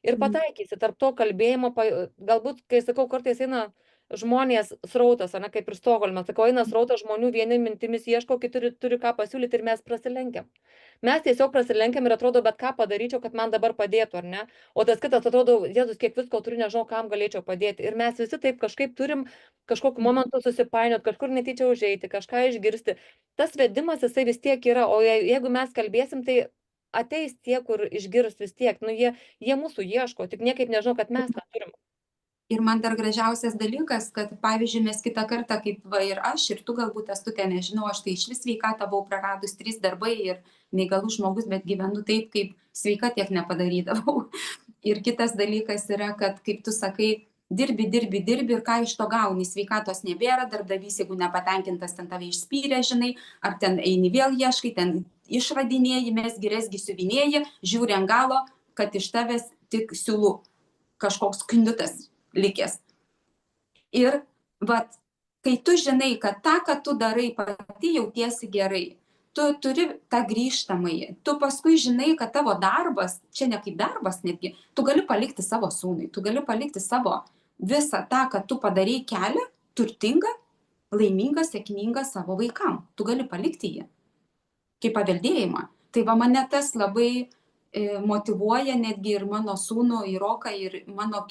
Ir pataikysi tarp to kalbėjimo, galbūt, kai sakau, kartais eina žmonės srautas, ar ne, kaip ir Stokholme, sakau, eina srautas žmonių, vieni mintimis ieško, kiti turi ką pasiūlyti ir mes prasilenkiam. Mes tiesiog prasilenkiam ir atrodo, bet ką padaryčiau, kad man dabar padėtų, ar ne? O tas kitas atrodo, Jėzus, kiek visko turiu, nežinau, kam galėčiau padėti. Ir mes visi taip kažkaip turim kažkokiu momentu susipainiot, kažkur netyčia užeiti, kažką išgirsti. Tas vedimas jisai vis tiek yra, o jeigu mes kalbėsim, tai ateis tie, kur išgirs vis tiek, jie mūsų ieško, tik niekaip nežinau, kad mes tą turim. Ir man dar gražiausias dalykas, kad pavyzdžiui, mes kitą kartą, kaip va ir aš, ir tu galbūt Astutė, nežinau, aš tai išvis sveikatą buvau praradus 3 darbai ir neįgalus žmogus, bet gyvenu taip, kaip sveika tiek nepadarydavau. Ir kitas dalykas yra, kad kaip tu sakai, dirbi ir ką iš to gauni, sveikatos nebėra, darbdavys, jeigu nepatenkintas, ten tave išspyrė, žinai, ar ten eini vėl ieškai, ten išradinėji, mesgi siuvinėji, žiūri ant galo, kad iš tavęs tik siūlų kažkoks kniutas likęs. Ir vat, kai tu žinai, kad tą, ką tu darai, pati jautiesi gerai, tu turi tą grįžtamąjį, tu paskui žinai, kad tavo darbas, čia ne kaip darbas netgi, tu gali palikti savo sūnui, tu gali palikti savo visą tą, kad tu padarai kelią, turtingą, laimingą, sėkmingą savo vaikam. Tu gali palikti jį kaip paveldėjimą. Tai va mane tas labai motyvuoja netgi ir mano sūnų, ir Roką, ir mano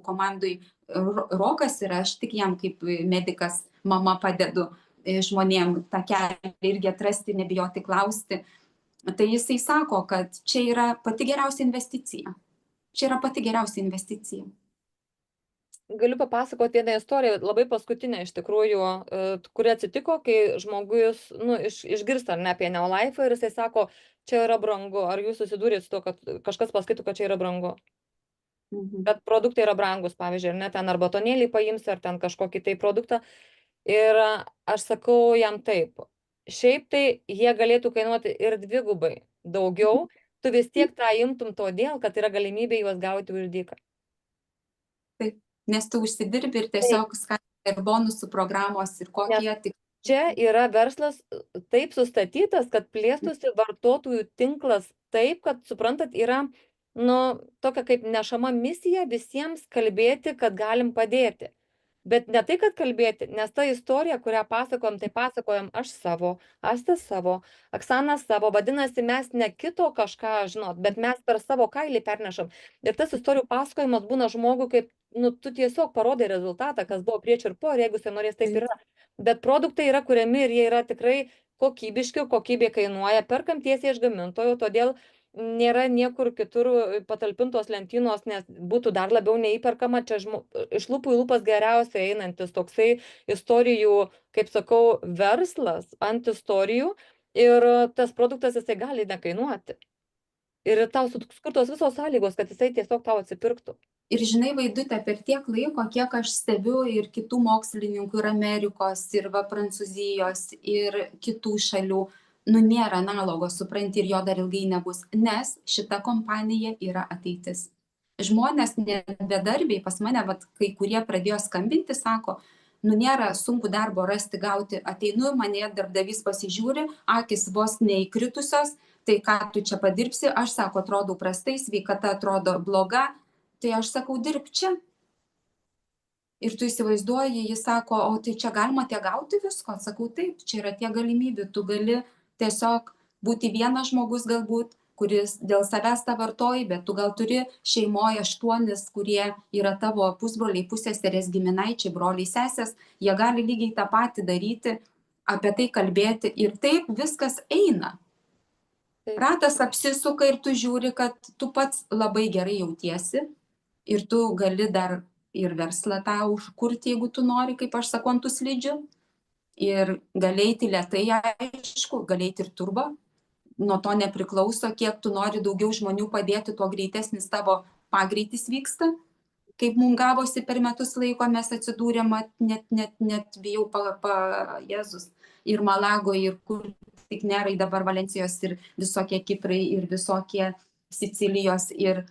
komandui Rokas, ir aš tik jam kaip medikas, mama padedu žmonėm tą kelią irgi atrasti, nebijoti klausti. Tai jisai sako, kad čia yra pati geriausia investicija. Galiu papasakoti vieną istoriją, labai paskutinę iš tikrųjų, kuri atsitiko, kai žmogus išgirsta ne apie Neolife ir jisai sako, čia yra brangu. Ar jūs susidūrėt su to, kad kažkas pasakytų, kad čia yra brangu? Bet produktai yra brangus, pavyzdžiui, ar ne, ten ar batonėlį paimsi, ar ten kažkokį tai produktą. Ir aš sakau jam taip, šiaip tai jie galėtų kainuoti ir 2 gubai daugiau, tu vis tiek tą imtum todėl, kad yra galimybė juos gauti už dyką. Taip, nes tu užsidirbi ir tiesiog skatina ir bonusų programos ir kokie tik. Čia yra verslas taip sustatytas, kad plėstųsi vartotojų tinklas taip, kad, suprantat, yra tokia kaip nešama misija visiems kalbėti, kad galim padėti. Bet ne tai, kad kalbėti, nes ta istorija, kurią pasakojam, tai pasakojam aš savo, Asta savo, Oksana savo, vadinasi, mes ne kito kažką, žinot, bet mes per savo kailį pernešam. Ir tas istorijų pasakojimas būna žmogui, kaip, tu tiesiog parodai rezultatą, kas buvo prieš ir po, ir jeigu jis norės, taip yra. Bet produktai yra kuriami ir jie yra tikrai kokybiški, kokybė kainuoja, perkam tiesiai iš gamintojo, todėl nėra niekur kitur patalpintos lentynos, nes būtų dar labiau neįperkama, čia iš lūpų į lūpas geriausiai einantis toksai istorijų, kaip sakau, verslas ant istorijų ir tas produktas jisai gali nekainuoti. Ir tau sukurtos visos sąlygos, kad jisai tiesiog tau atsipirktų. Ir žinai, Vaidutė, per tiek laiko, kiek aš stebiu ir kitų mokslininkų, ir Amerikos, ir Prancūzijos, ir kitų šalių, nėra analogo, supranti, ir jo dar ilgai nebus, nes šita kompanija yra ateitis. žmonės bedarbiai pas mane, vat, kai kurie pradėjo skambinti, sako, nu nėra sunku darbo rasti, gauti, ateinu, mane darbdavys pasižiūri, akis vos neįkritusios, tai ką tu čia padirbsi, aš sako, atrodau prastai, sveikata atrodo bloga, tai aš sakau, dirbk čia. Ir tu įsivaizduoji, jis sako, o tai čia galima tiek gauti visko, sakau, taip, čia yra tie galimybė, tu gali tiesiog būti vienas žmogus galbūt, kuris dėl savęs tą vartoji, bet tu gal turi šeimoje 8, kurie yra tavo pusbroliai, pusseserės, giminaičiai, broliai, sesės, jie gali lygiai tą patį daryti, apie tai kalbėti ir taip viskas eina. Taip. Ratas apsisuka ir tu žiūri, kad tu pats labai gerai jautiesi ir tu gali dar ir verslą tą užkurti, jeigu tu nori, kaip aš sakau, ant tų slidžių. Ir gali eiti lėtai, aišku, gali eiti ir turbo. Nuo to nepriklauso, kiek tu nori daugiau žmonių padėti, tuo greitesnis tavo pagreitis vyksta. Kaip mums gavosi per metus laiko, mes atsidūrėm, net bijau Jėzus, ir Malagoje, ir kur tik nėra, dabar Valencijos, ir visokie Kiprai, ir visokie Sicilijos, ir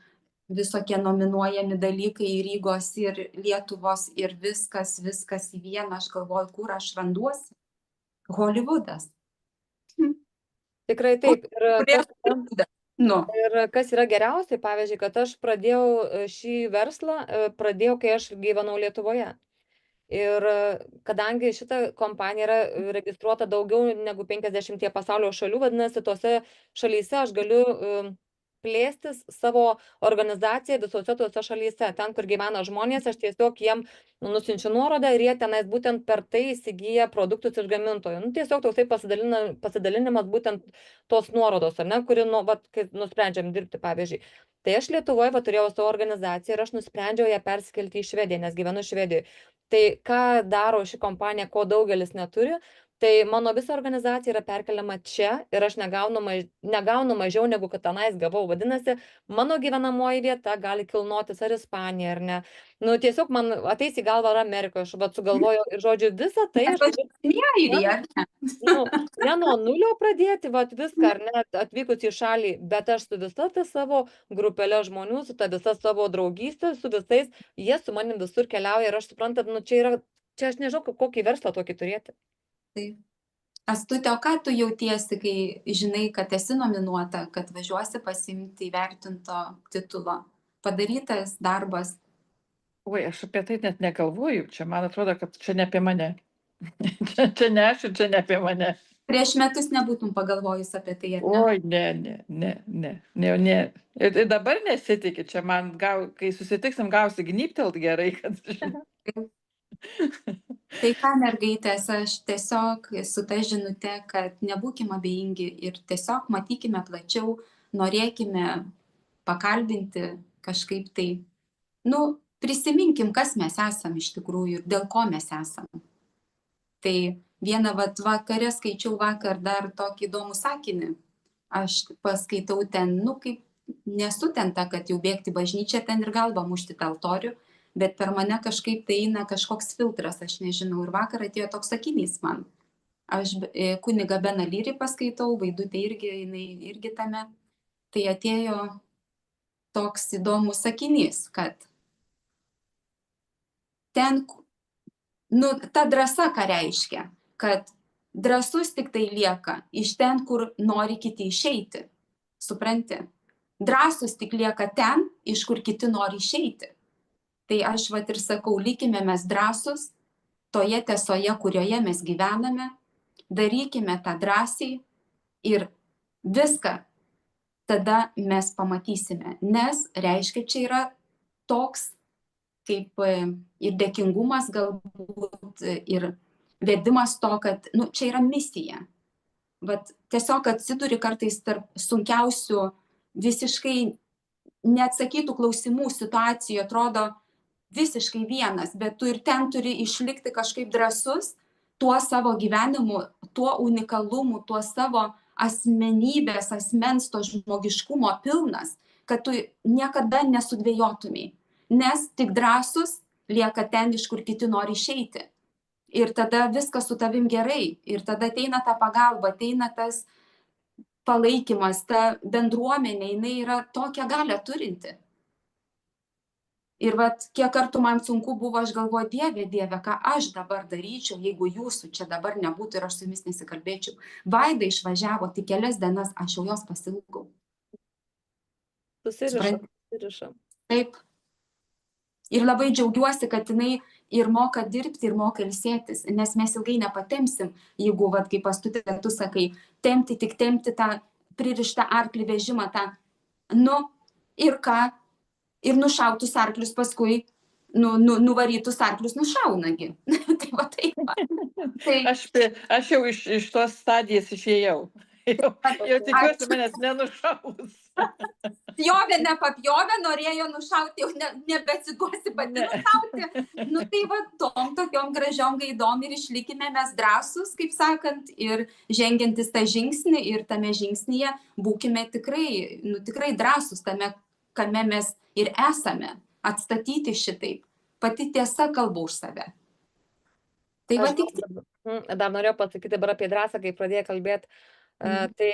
visokie nominuojami dalykai, ir Rygos, ir Lietuvos, ir viskas į vieną. Aš galvoju, kur aš randuosi. Hollywoodas. Tikrai taip. Nu. Ir kas yra geriausiai, pavyzdžiui, kad aš pradėjau šį verslą, kai aš gyvenau Lietuvoje. Ir kadangi šita kompanija yra registruota daugiau negu 50 pasaulio šalių, vadinasi, tose šalyse aš galiu plėstis savo organizaciją visose tuose šalyse. Ten, kur gyvena žmonės, aš tiesiog jiem nusiunčiu nuorodą ir jie tenais būtent per tai įsigyja produktus iš gamintojų. Nu, tiesiog toksai pasidalinimas būtent tos nuorodos, ar ne, kuri, kai nusprendžiam dirbti, pavyzdžiui. Tai aš Lietuvoje turėjau savo organizaciją ir aš nusprendžiau ją perskelti į Švediją, nes gyvenu Švedijoje. Tai ką daro ši kompanija, ko daugelis neturi, tai mano visa organizacija yra perkeliama čia ir aš negaunu mažiau negu kad tenais gavau. Vadinasi, mano gyvenamoji vieta gali kilnotis ar Ispanija, ar ne. Nu, tiesiog man ateis į galvą ar Amerikoje, aš sugalvoju ir žodžiu visą tai aš... Ne nuo nulio pradėti, viską, ar ne, atvykus į šalį, bet aš su visa ta savo grupelė žmonių, su ta visa savo draugystė, su visais, jie su manim visur keliauja ir aš suprantat, nu čia aš nežinau, kokį verslą tokį turėti. Taip. Astute, o ką tu jautiesi, kai žinai, kad esi nominuota, kad važiuosi pasiimti įvertinto titulo? Padarytas darbas? Oi, aš apie tai net negalvoju. Čia man atrodo, kad čia ne apie mane. Čia ne aš ir čia ne apie mane. Prieš metus nebūtum pagalvojus apie tai, ar ne? Oi, ne. Ir dabar nesitikė. Čia man, kai susitiksim, gausi gnyptelt gerai, kad žinai. Tai ką, mergaitės, aš tiesiog su ta žinute, kad nebūkime abejingi ir tiesiog matykime plačiau, norėkime pakalbinti kažkaip tai, prisiminkim, kas mes esam iš tikrųjų ir dėl ko mes esam. Tai vieną vakarę skaičiau vakar dar tokį įdomų sakinį. Aš paskaitau ten, kaip nesu ten ta, kad jau bėgti bažnyčią ten ir galvą mušti tą altorių, bet per mane kažkaip tai eina kažkoks filtras, aš nežinau. Ir vakar atėjo toks sakinys man. Aš kunigą Beną Lyrį paskaitau, Vaidutė irgi tame. Tai atėjo toks įdomus sakinys, kad ten, ta drąsa ką reiškia, kad drąsus tik tai lieka iš ten, kur nori kiti išeiti. Supranti? Drąsus tik lieka ten, iš kur kiti nori išeiti. Tai aš ir sakau, likime mes drąsus toje tiesoje, kurioje mes gyvename, darykime tą drąsiai ir viską tada mes pamatysime. Nes reiškia, čia yra toks kaip ir dėkingumas galbūt ir vedimas to, kad čia yra misija. Tiesiog atsiduri kartais tarp sunkiausių, visiškai neatsakytų klausimų situacijų, atrodo visiškai vienas, bet tu ir ten turi išlikti kažkaip drąsus tuo savo gyvenimu, tuo unikalumu, tuo savo asmenybės, asmens, to žmogiškumo pilnas, kad tu niekada nesudvėjotumei, nes tik drąsus lieka ten, iš kur kiti nori išeiti. Ir tada viskas su tavim gerai, ir tada ateina ta pagalba, ateina tas palaikymas, ta bendruomenė, jinai yra tokią galią turinti. Ir vat, kiek kartų man sunku buvo, aš galvoju, Dieve, ką aš dabar daryčiau, jeigu jūsų čia dabar nebūtų ir aš su jumis nesikalbėčiau. Vaida išvažiavo tik kelias dienas, aš jau jos pasilgau. Susiriša. Taip. Ir labai džiaugiuosi, kad jinai ir moka dirbti, ir moka ilsėtis, nes mes ilgai nepatemsim, jeigu, vat, kaip pastutė, tu sakai, tempti tą pririštą arklį vežimą, tą, nu, ir ką, ir nušautus arklius paskui, nuvarytus arklius nušaunagi. Tai va taip. Tai, Aš jau iš tos stadijas išėjau. Jau tikiuosi manęs nenušaus. pjovė, nepapjovė, norėjo nušauti, jau nebeatsiduosi pati nušauti. Nu tai va, tokiom gražiom gaidom ir išlikime mes drąsus, kaip sakant, ir žengiantis tą žingsnį, ir tame žingsnyje būkime tikrai drąsus tame, kame mes ir esame, atstatyti šitaip. Pati tiesa kalba už save. Tai va tik. Dar norėjau pasakyti dabar apie drąsą, kai pradėjai kalbėti. Tai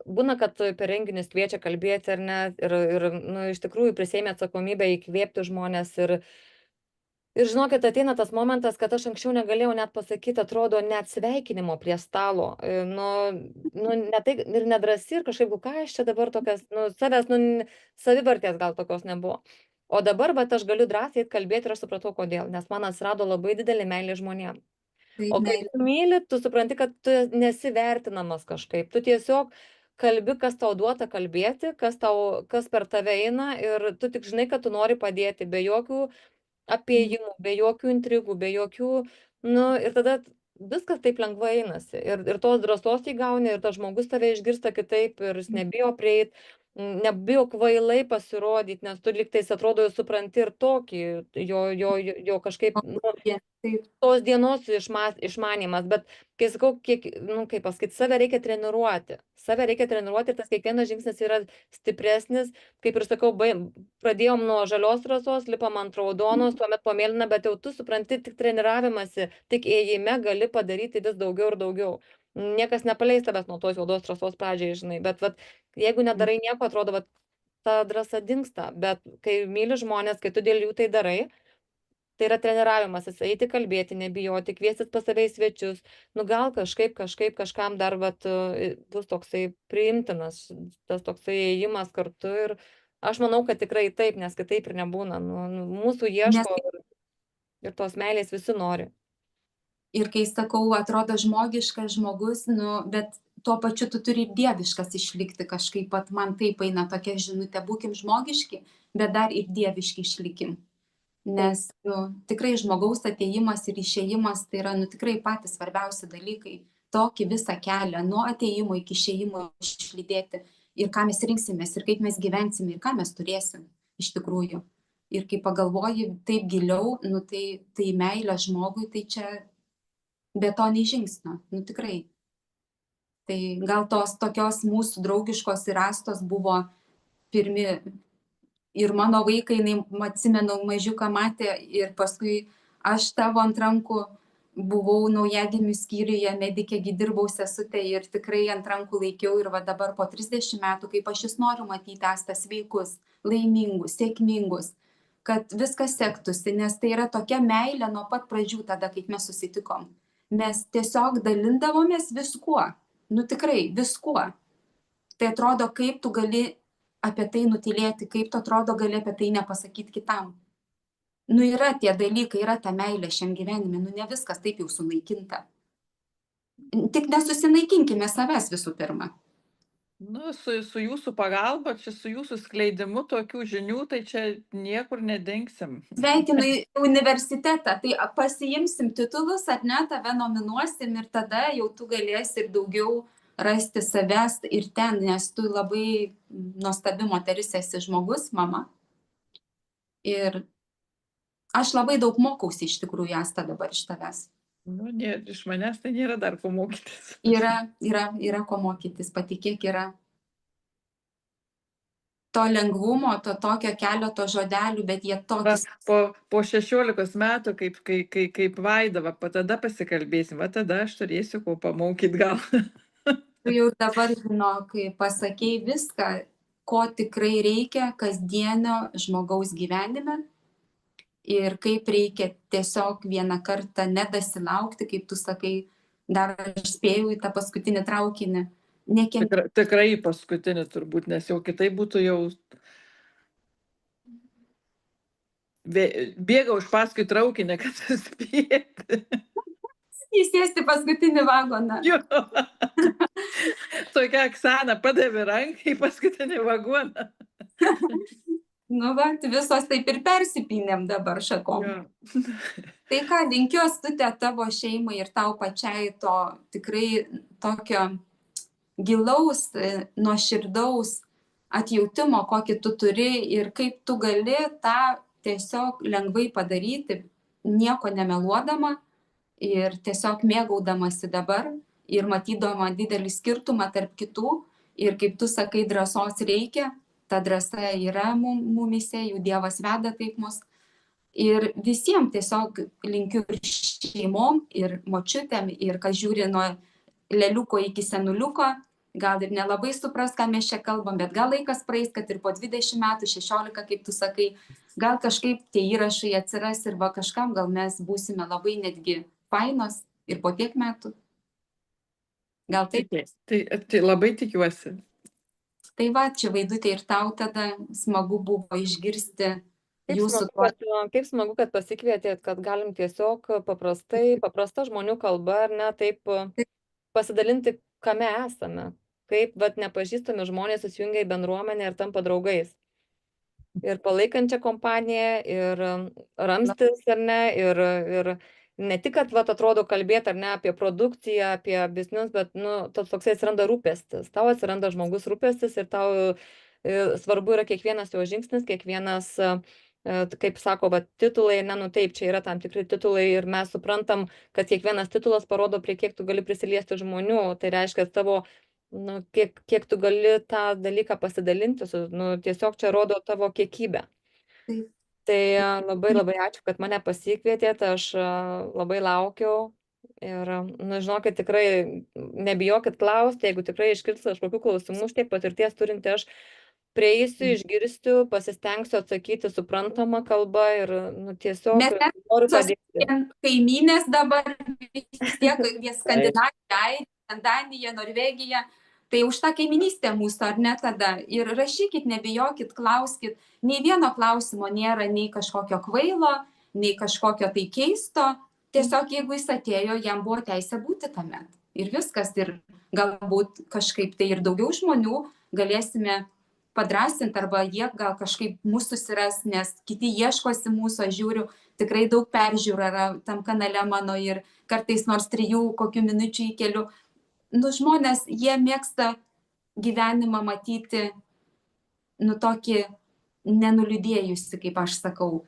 būna, kad per renginius kviečia kalbėti ar ne, ir nu, iš tikrųjų prisėmė atsakomybę įkvėpti žmonės ir žinokit, ateina tas momentas, kad aš anksčiau negalėjau net pasakyti, atrodo, net sveikinimo prie stalo. Ne tai ir nedrąsi ir kažkaip, ką aš čia dabar tokias, savivartės gal tokios nebuvo. O dabar, bet aš galiu drąsiai kalbėti ir aš supratau, kodėl, nes man atsirado labai didelė meilė žmonėm. O kai tu myli, tu supranti, kad tu nesi vertinamas kažkaip. Tu tiesiog kalbi, kas tau duota kalbėti, kas per tave eina ir tu tik žinai, kad tu nori padėti be jokių apėjimų, be jokių intrigų, be jokių, ir tada viskas taip lengvai einasi. Ir tos drąsos įgauni, ir tas žmogus tave išgirsta kitaip, ir jis nebijo prieit, nebijo kvailai pasirodyti, nes tu lygtais atrodo jau supranti ir tokį, jo kažkaip, tos dienos išmanymas, bet kai sakau, kaip pasakyti, save reikia treniruoti. Save reikia treniruoti ir tas kiekvienas žingsnis yra stipresnis. Kaip ir sakau, pradėjom nuo žalios trasos, lipam ant raudonos, tuomet po mėlyną, bet jau tu supranti, tik treniravimasi, tik ėjime gali padaryti vis daugiau ir daugiau. Niekas nepaleis tavęs nuo tos juodos trasos pradžiai, žinai, bet jeigu nedarai nieko, atrodo, ta drąsa dingsta, bet kai myli žmonės, kai tu dėl jų tai darai, tai yra treniravimasis, eiti kalbėti, nebijoti, kviestis pas save į svečius, gal kažkam dar bus toksai priimtinas, tas toksai ėjimas kartu ir aš manau, kad tikrai taip, nes kitaip ir nebūna, mūsų ieško ir tos meilės visi nori. Ir kai sakau, atrodo žmogiškas žmogus, bet tuo pačiu tu turi ir dieviškas išlikti kažkaip, pat man taip eina tokia žinutė, būkim žmogiški, bet dar ir dieviški išlikim. Nes tikrai žmogaus atėjimas ir išėjimas tai yra tikrai patys svarbiausi dalykai. Tokį visą kelią nuo atėjimo iki išėjimo išlydėti. Ir ką mes rinksimės, ir kaip mes gyvensime, ir ką mes turėsim iš tikrųjų. Ir kai pagalvoji taip giliau, tai meilė žmogui, tai čia be to nei žingsnio, tikrai. Tai gal tos tokios mūsų draugiškos ir rastos buvo pirmi. Ir mano vaikai, atsimenu, mažiuką matė ir paskui aš tavo ant rankų buvau naujagimių skyriuje, medikė dirbau sesutė ir tikrai ant rankų laikiau ir dabar po 30 metų, kaip aš noriu matyti estas sveikus, laimingus, sėkmingus, kad viskas sektųsi, nes tai yra tokia meilė nuo pat pradžių tada, kaip mes susitikom. Mes tiesiog dalindavomės viskuo, tikrai viskuo. Tai atrodo, kaip tu gali apie tai nutylėti, kaip tu atrodo gali apie tai nepasakyti kitam. Yra tie dalykai, yra ta meilė šiam gyvenime, ne viskas taip jau sunaikinta. Tik nesusinaikinkime savęs visų pirma. Su jūsų pagalba, čia su jūsų skleidimu tokių žinių, tai čia niekur nedingsim. Sveikinu į universitetą, tai pasiimsim titulus, ar ne, tave nominuosim ir tada jau tu galėsi ir daugiau rasti savęs ir ten, nes tu labai nuostabi moteris esi žmogus, mama. Ir aš labai daug mokausi iš tikrųjų, Asta, dabar iš tavęs. Iš manęs tai nėra dar ko mokytis. Yra ko mokytis, patikėk, yra. To lengvumo, to tokio keleto žodelių, bet jie tokius. Po 16 metų, kaip Vaida, tada pasikalbėsim, tada aš turėsiu ko pamokyti gal. Tu jau dabar kai pasakei viską, ko tikrai reikia kasdienio žmogaus gyvenime, ir kaip reikia tiesiog vieną kartą nedasilaukti, kaip tu sakai, dar aš spėjau į tą paskutinį traukinį. Tikrai paskutinį turbūt, nes jau kitaip būtų jau bėga už paskui traukinį, kad suspėti. Įsėsti paskutinį vagoną. Jo. Tokia Oksana padavė ranką į paskutinį vagoną. Nu, va, visos taip ir persipynėm dabar šakom. Jo. Tai ką, linkiu, Astute, tavo šeimai ir tau pačiai to tikrai tokio gilaus, nuoširdaus atjautimo, kokį tu turi ir kaip tu gali tą tiesiog lengvai padaryti, nieko nemeluodama ir tiesiog mėgaudamasi dabar ir matydama didelį skirtumą tarp kitų ir kaip tu sakai, drąsos reikia, ta drąsa yra mumise, jų Dievas veda taip mus. Ir visiems tiesiog linkiu ir šeimom, ir močiutėm, ir kas žiūri nuo leliuko iki senuliuko, gal ir nelabai supras, ką mes čia kalbam, bet gal laikas praeis, kad ir po 20 metų, 16, kaip tu sakai, gal kažkaip tie įrašai atsiras ir va kažkam gal mes būsime labai netgi fainos ir po tiek metų. Gal taip? Tai labai tikiuosi. Tai va, čia Vaidutė ir tau tada smagu buvo išgirsti jūsų. Kaip smagu, kad pasikvietėt, kad galim tiesiog paprasta žmonių kalba, ar ne, taip pasidalinti, kame esame. Kaip nepažįstami žmonės susijungia į bendruomenę ir tampa draugais. Ir palaikančią kompaniją, ir ramstis, ar ne, ir ne tik, kad atrodo kalbėti, ar ne, apie produkciją, apie biznius, bet, toksai atsiranda rūpestis. Tau atsiranda žmogus rūpestis ir tau svarbu yra kiekvienas jo žingsnis, kiekvienas, kaip sako, titulai, taip, čia yra tam tikri titulai ir mes suprantam, kad kiekvienas titulas parodo, prie kiek tu gali prisiliesti žmonių. Tai reiškia tavo, kiek tu gali tą dalyką pasidalinti, tiesiog čia rodo tavo kiekybę. Taip. Tai labai ačiū, kad mane pasikvietėte, aš labai laukiau ir, žinokit, tikrai nebijokit klausti, jeigu tikrai iškils kažkokių klausimų, tiek patirties turinti, aš prieisiu, išgirsiu, pasistengsiu atsakyti suprantamą kalbą ir tiesiog noriu padėti. Kaimynės dabar vis tiek, Skandinavija, Danija, Norvegija. Tai už tą kaiminystę mūsų, ar ne tada? Ir rašykit, nebijokit, klauskit. Nei vieno klausimo nėra, nei kažkokio kvailo, nei kažkokio tai keisto. Tiesiog jeigu jis atėjo, jam buvo teisė būti tame. Ir viskas. Ir galbūt kažkaip tai ir daugiau žmonių galėsime padrąsinti, arba jie gal kažkaip mūsų susiras, nes kiti ieškosi mūsų, aš žiūriu, tikrai daug peržiūrų yra tam kanale mano ir kartais nors 3 kokių minučių įkeliu. Žmonės, jie mėgsta gyvenimą matyti, tokį nenuliūdėjusi, kaip aš sakau.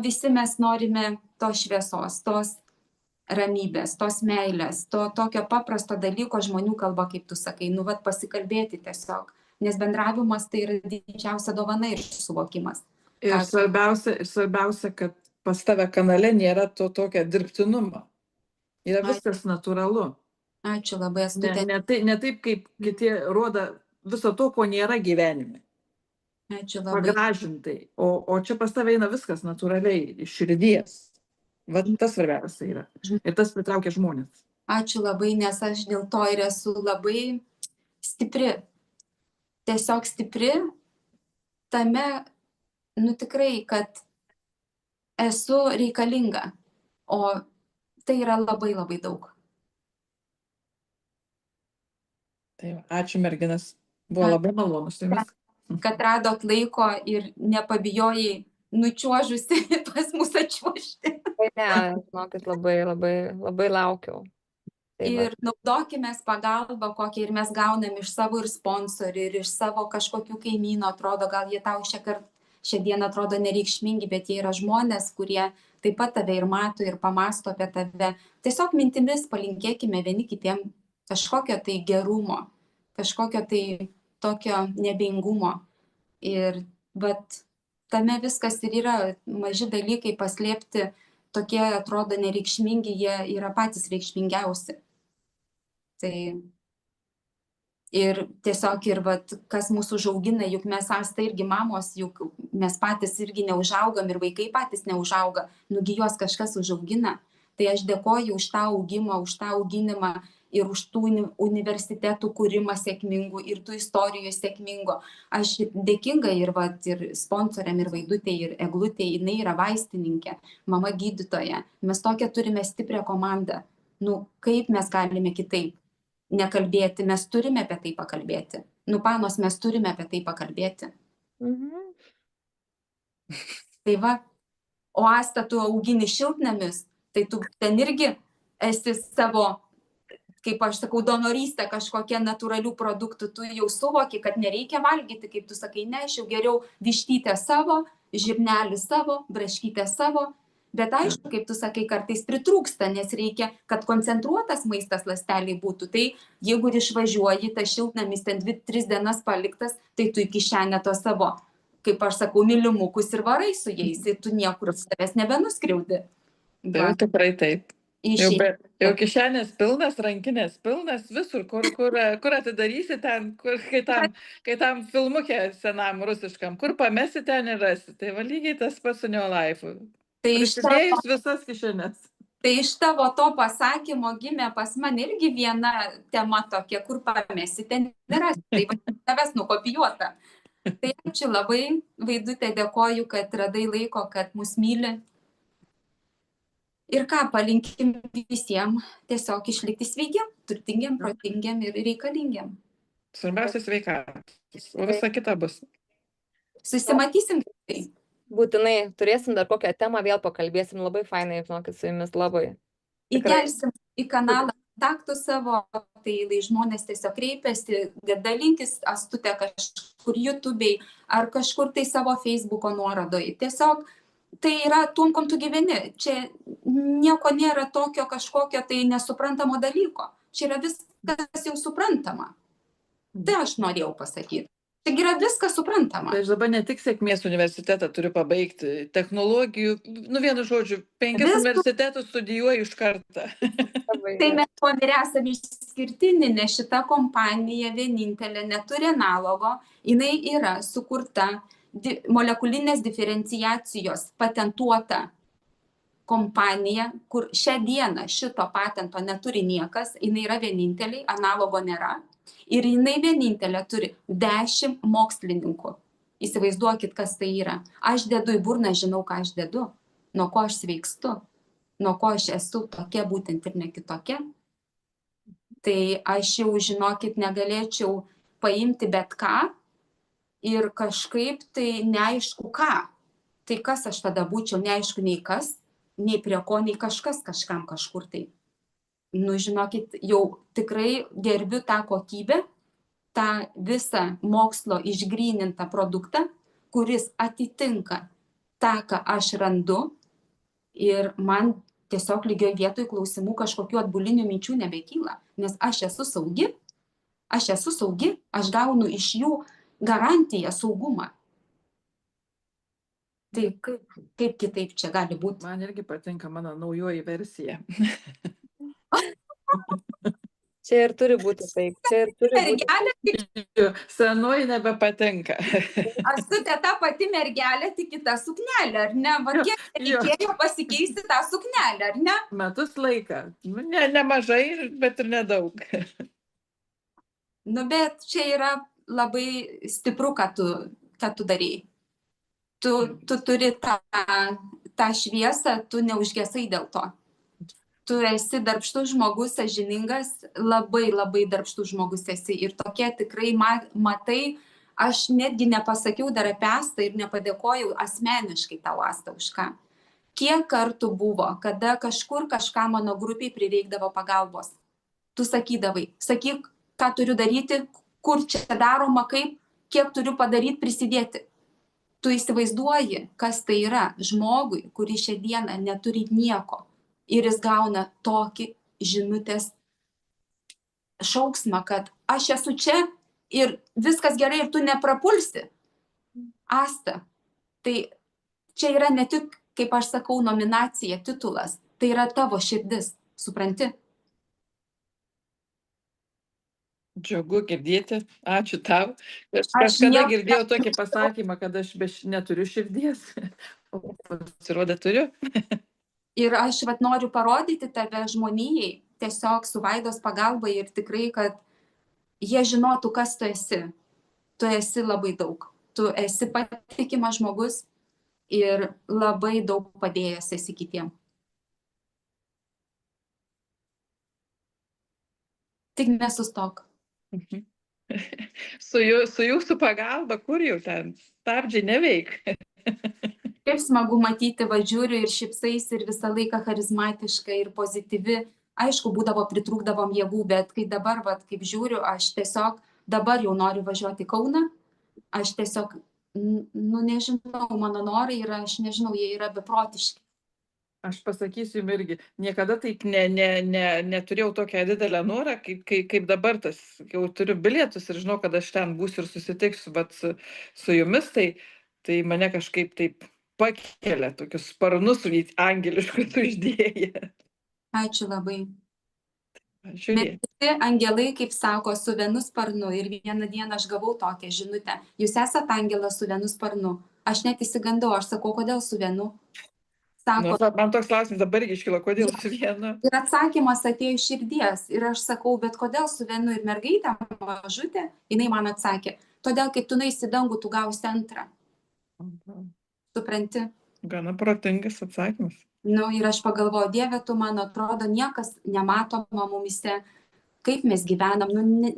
Visi mes norime tos šviesos, tos ramybės, tos meilės, to tokio paprasto dalyko žmonių kalba, kaip tu sakai, pasikalbėti tiesiog. Nes bendravimas tai yra didžiausia dovana ir suvokimas. Ir svarbiausia, kad pas tave kanale nėra to tokio dirbtinumo. Yra viskas natūralu. Ačiū labai, Astute. Ne taip, kaip kiti rodo viso to, ko nėra gyvenime. Ačiū labai. Pagražintai. O čia pas tave eina viskas natūraliai, iš širdies. Tas svarbiausia yra. Ir tas pritraukia žmonės. Ačiū labai, nes aš dėl to ir esu labai stipri. Tiesiog stipri tame, tikrai, kad esu reikalinga. O tai yra labai labai daug. Ačiū, merginas. Buvo labai malonu su jumis. Kad radot laiko ir nepabijojai nučiuožusi pas mus atčiuožti. Ne, žinokit, labai laukiau. Ir naudokime pagalbą, kokią ir mes gaunam iš savo ir sponsorių, ir iš savo kažkokių kaimynų, atrodo, gal jie tau šią dieną atrodo nereikšmingi, bet jie yra žmonės, kurie taip pat tave ir mato, ir pamasto apie tave. Tiesiog mintimis palinkėkime vieni kitiem kažkokio tai gerumo, kažkokio tai tokio nebeingumo. Ir tame viskas ir yra, maži dalykai paslėpti, tokie atrodo nereikšmingi, jie yra patys reikšmingiausi. Tai Ir tiesiog kas mūsų užaugina, juk mes esame irgi mamos, juk mes patys irgi neužaugam ir vaikai patys neužauga, nugi juos kažkas užaugina. Tai aš dėkoju už tą augimą, už tą auginimą ir už tų universitetų kūrimą sėkmingų ir tų istorijų sėkmingo. Aš dėkinga ir sponsoriam, ir Vaidutė, ir Eglutė, jinai yra vaistininkė, mama gydytoja. Mes tokią turime stiprią komandą. Kaip mes galime kitaip nekalbėti, mes turime apie tai pakalbėti. Panos, mes turime apie tai pakalbėti. Tai va, o Asta, tu augini šiltnamius, tai tu ten irgi esi savo, kaip aš sakau, donorystė kažkokia natūralių produktų, tu jau suvoki, kad nereikia valgyti, kaip tu sakai, ne, aš jau geriau vištytę savo, žirnelį savo, braškytę savo, bet aišku, kaip tu sakai, kartais pritrūksta, nes reikia, kad koncentruotas maistas ląsteliai būtų, tai jeigu ir išvažiuoji, tas šiltnamis ten 2-3 dienas paliktas, tai tu į kišenę to savo, kaip aš sakau, mylimukus ir varai su jais, ir tu niekur savęs nebenuskriaudi. Tai tikrai taip. Jau kišenės pilnas, rankinės pilnas, visur, kur atidarysi ten, kai tam filmukė senam rusiškam, kur pamesi ten ir rasi. Tai lygiai tas pats su Neolife. Prisidėjus visas kišenės. Tai iš tavo to pasakymo gimė pas mane irgi viena tema tokia, kur pamesi ten ir rasi. Tai tavęs nukopijuota. Tai ačiū labai, Vaidutė, dėkoju, kad radai laiko, kad mus myli. Ir ką, palinkim visiems tiesiog išlikti sveikiam, turtingiam, protingiam ir reikalingiam. Svarbiausia sveikatos, o visa kita bus. Susimatysim tai. Būtinai turėsim dar kokią temą, vėl pakalbėsim, labai fainai, žinokit, su jumis labai. Įkelsim į kanalą kontaktų savo, tai žmonės tiesiog kreipiasi, dalinkis Astutę kažkur YouTube'ai ar kažkur tai savo Facebook'o nuorodoje. Tiesiog tai yra tuom, kom tu gyveni. Čia nieko nėra tokio kažkokio tai nesuprantamo dalyko. Čia yra viskas jau suprantama. Tai aš norėjau pasakyti. Taigi yra viskas suprantama. Tai aš dabar ne tik sėkmės universitetą turiu pabaigti, technologijų, vienu žodžiu, 5 universitetus studijuoju iš karto. Tai mes tuo ir esame išskirtiniai, nes šita kompanija vienintelė neturi analogo, jinai yra sukurta molekulinės diferenciacijos patentuota kompanija, kur šią dieną šito patento neturi niekas, jinai yra vienintelė, analogo nėra. Ir jinai vienintelė turi 10 mokslininkų. Įsivaizduokit, kas tai yra. Aš dedu į burną, žinau, ką aš dedu, nuo ko aš sveikstu, nuo ko aš esu tokia būtent ir ne kitokia. Tai aš jau, žinokit, negalėčiau paimti bet ką ir kažkaip tai neaišku ką. Tai kas aš tada būčiau, neaišku nei kas, nei prie ko, nei kažkas kažkam kažkur tai. Žinokit, jau tikrai gerbiu tą kokybę, tą visą mokslo išgrynintą produktą, kuris atitinka tą, ką aš randu, ir man tiesiog lygioj vietoj klausimų kažkokių atbulinių minčių nebekyla, nes aš esu saugi, aš gaunu iš jų garantiją saugumą. Tai kaip kitaip čia gali būti? Man irgi patinka mano naujoji versija. Čia ir turi būti taip. Čia ir turi būti. Senoji nebepatinka. Astutė, ta pati mergelė, tik kita suknelė, ar ne? Va kiek reikėjo pasikeisti tą suknelę, ar ne? Metus laiką. Nemažai, bet ir nedaug. Bet čia yra labai stipru, ką tu darėjai. Tu turi tą šviesą, tu neužgesai dėl to. Tu esi darbštus žmogus, sąžiningas, labai labai darbštus žmogus esi. Ir tokie tikrai matai, aš netgi nepasakiau dar apie Astą ir nepadėkojau asmeniškai tau, Asta, už ką. Kiek kartų buvo, kada kažkur kažką mano grupiai prireikdavo pagalbos. Tu sakydavai, sakyk, ką turiu daryti, kur čia daroma, kaip, kiek turiu padaryti, prisidėti. Tu įsivaizduoji, kas tai yra žmogui, kuris šią dieną neturi nieko. Ir jis gauna tokį žinutės šauksmą, kad aš esu čia ir viskas gerai ir tu neprapulsi. Asta, tai čia yra ne tik, kaip aš sakau, nominacija, titulas, tai yra tavo širdis, supranti? Džiugu girdėti. Ačiū tau. Aš Aš kažkada nieko girdėjau tokį pasakymą, kad aš neturiu širdies. O pasirodo turiu. Ir aš vat noriu parodyti tave žmonijai, tiesiog su Vaidos pagalba ir tikrai, kad jie žinotų, kas tu esi. Tu esi labai daug. Tu esi patikimas žmogus ir labai daug padėjęs esi kitiem. Tik nesustok. Su jūsų pagalba, kur jau ten stabdžiai neveik. Kaip smagu matyti, va žiūriu ir šipsais ir visą laiką charizmatiška ir pozityvi. Aišku, būdavo pritrūkdavom jėgų, bet kai dabar, va, kaip žiūriu, aš tiesiog dabar jau noriu važiuoti į Kauną. Aš tiesiog, nu nežinau, mano norai yra, aš nežinau, jie yra beprotiški. Aš pasakysiu jums irgi, niekada taip neturėjau tokią didelę norą, kaip dabar tas, jau turiu bilietus ir žinau, kad aš ten būsiu ir susitiksiu, bet su jumis, tai mane kažkaip taip pakelia, tokius sparnus angeliškus uždėję. Ačiū labai. Žiūrėk. Visi angelai, kaip sako, su vienu sparnu ir vieną dieną aš gavau tokią žinutę. Jūs esate angelas su vienu sparnu. Aš net įsigandau, aš sakau, kodėl su vienu? Sako, Man toks klausimas dabar iškilo, kodėl su vienu. ir atsakymas atėjo iš širdies. Ir aš sakau, bet kodėl su vienu? Ir mergaitė mažutė, jinai man atsakė, todėl, kai tu nueisi į dangų, tu gausi antrą. Supranti? Gana protingas atsakymas. Nu, ir aš pagalvoju, Dieve, tu, man atrodo, niekas nematoma mumise, kaip mes gyvenam, nu,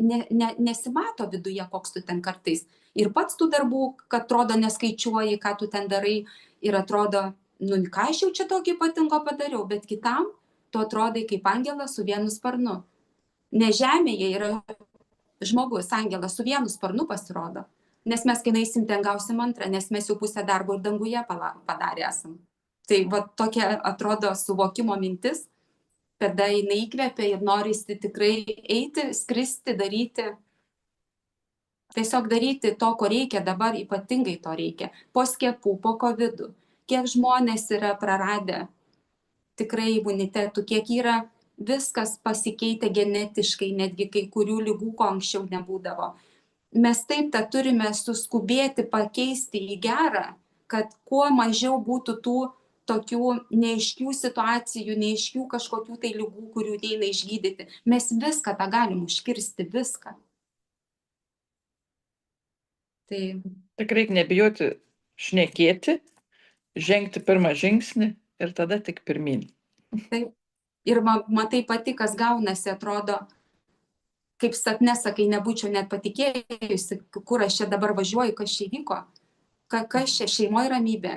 nesimato viduje, koks tu ten kartais. Ir pats tų darbų, kad atrodo, neskaičiuoji, ką tu ten darai, ir atrodo, nu, ką aš jau čia tokį ypatingo padariau, bet kitam tu atrodai kaip angelas su vienu sparnu. Ne žemėje yra žmogus, angelas su vienu sparnu pasirodo. Nes mes, kai naisim, ten gausim antrą, nes mes jau pusę darbo ir danguje padarę esam. Tai va tokia atrodo suvokimo mintis, kada jinai įkvepia ir norisi tikrai eiti, skristi, daryti. Tiesiog daryti to, ko reikia dabar, ypatingai to reikia. Po skiepų, po COVID-ų. Kiek žmonės yra praradę tikrai imunitetų, kiek yra viskas pasikeitę genetiškai, netgi kai kurių ligų, ko anksčiau nebūdavo. Mes taip tą turime suskubėti, pakeisti į gerą, kad kuo mažiau būtų tų tokių neaiškių situacijų, neaiškių kažkokių tai ligų, kurių neina išgydyti. Mes viską tą galim užkirsti, viską. Tai Tik reikia nebijoti šnekėti, žengti pirmą žingsnį ir tada tik pirmyn. taip. Ir matai pati, kas gaunasi, atrodo, kaip sapne sakai, nebūčiau net patikėjusi, kur aš čia dabar važiuoju, kas čia įvyko, kas čia šeimoje ramybė.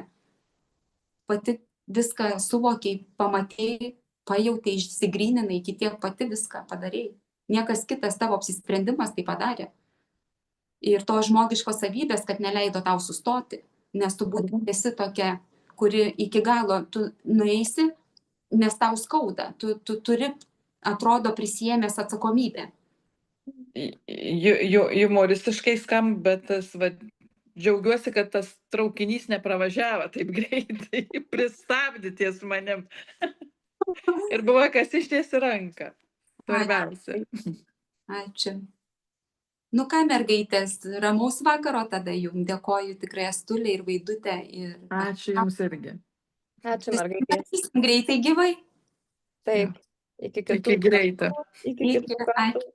Pati viską suvokiai, pamatėjai, pajautei, išsigryninai, kitiek pati viską padarėjai. Niekas kitas tavo apsisprendimas tai padarė. Ir to žmogiškos savybės, kad neleido tau sustoti, nes tu būtent esi tokia, kuri iki galo tu nueisi, nes tau skauda. Tu turi, atrodo, prisiėmęs atsakomybę. Humoristiškai skamba, bet tas, džiaugiuosi, kad tas traukinys nepravažiavo taip greitai, pristabdė ties manim. Ir buvo, kas ištiesi ranką. Svarbiausia. Ačiū. Nu ką, mergaitės, ramaus vakaro tada jums. Dėkoju tikrai Astulė ir Vaidutė. Ačiū jums irgi. Ačiū, mergaitė. Greitai gyvai. Taip. Iki Iki greito. Iki kitų kartų.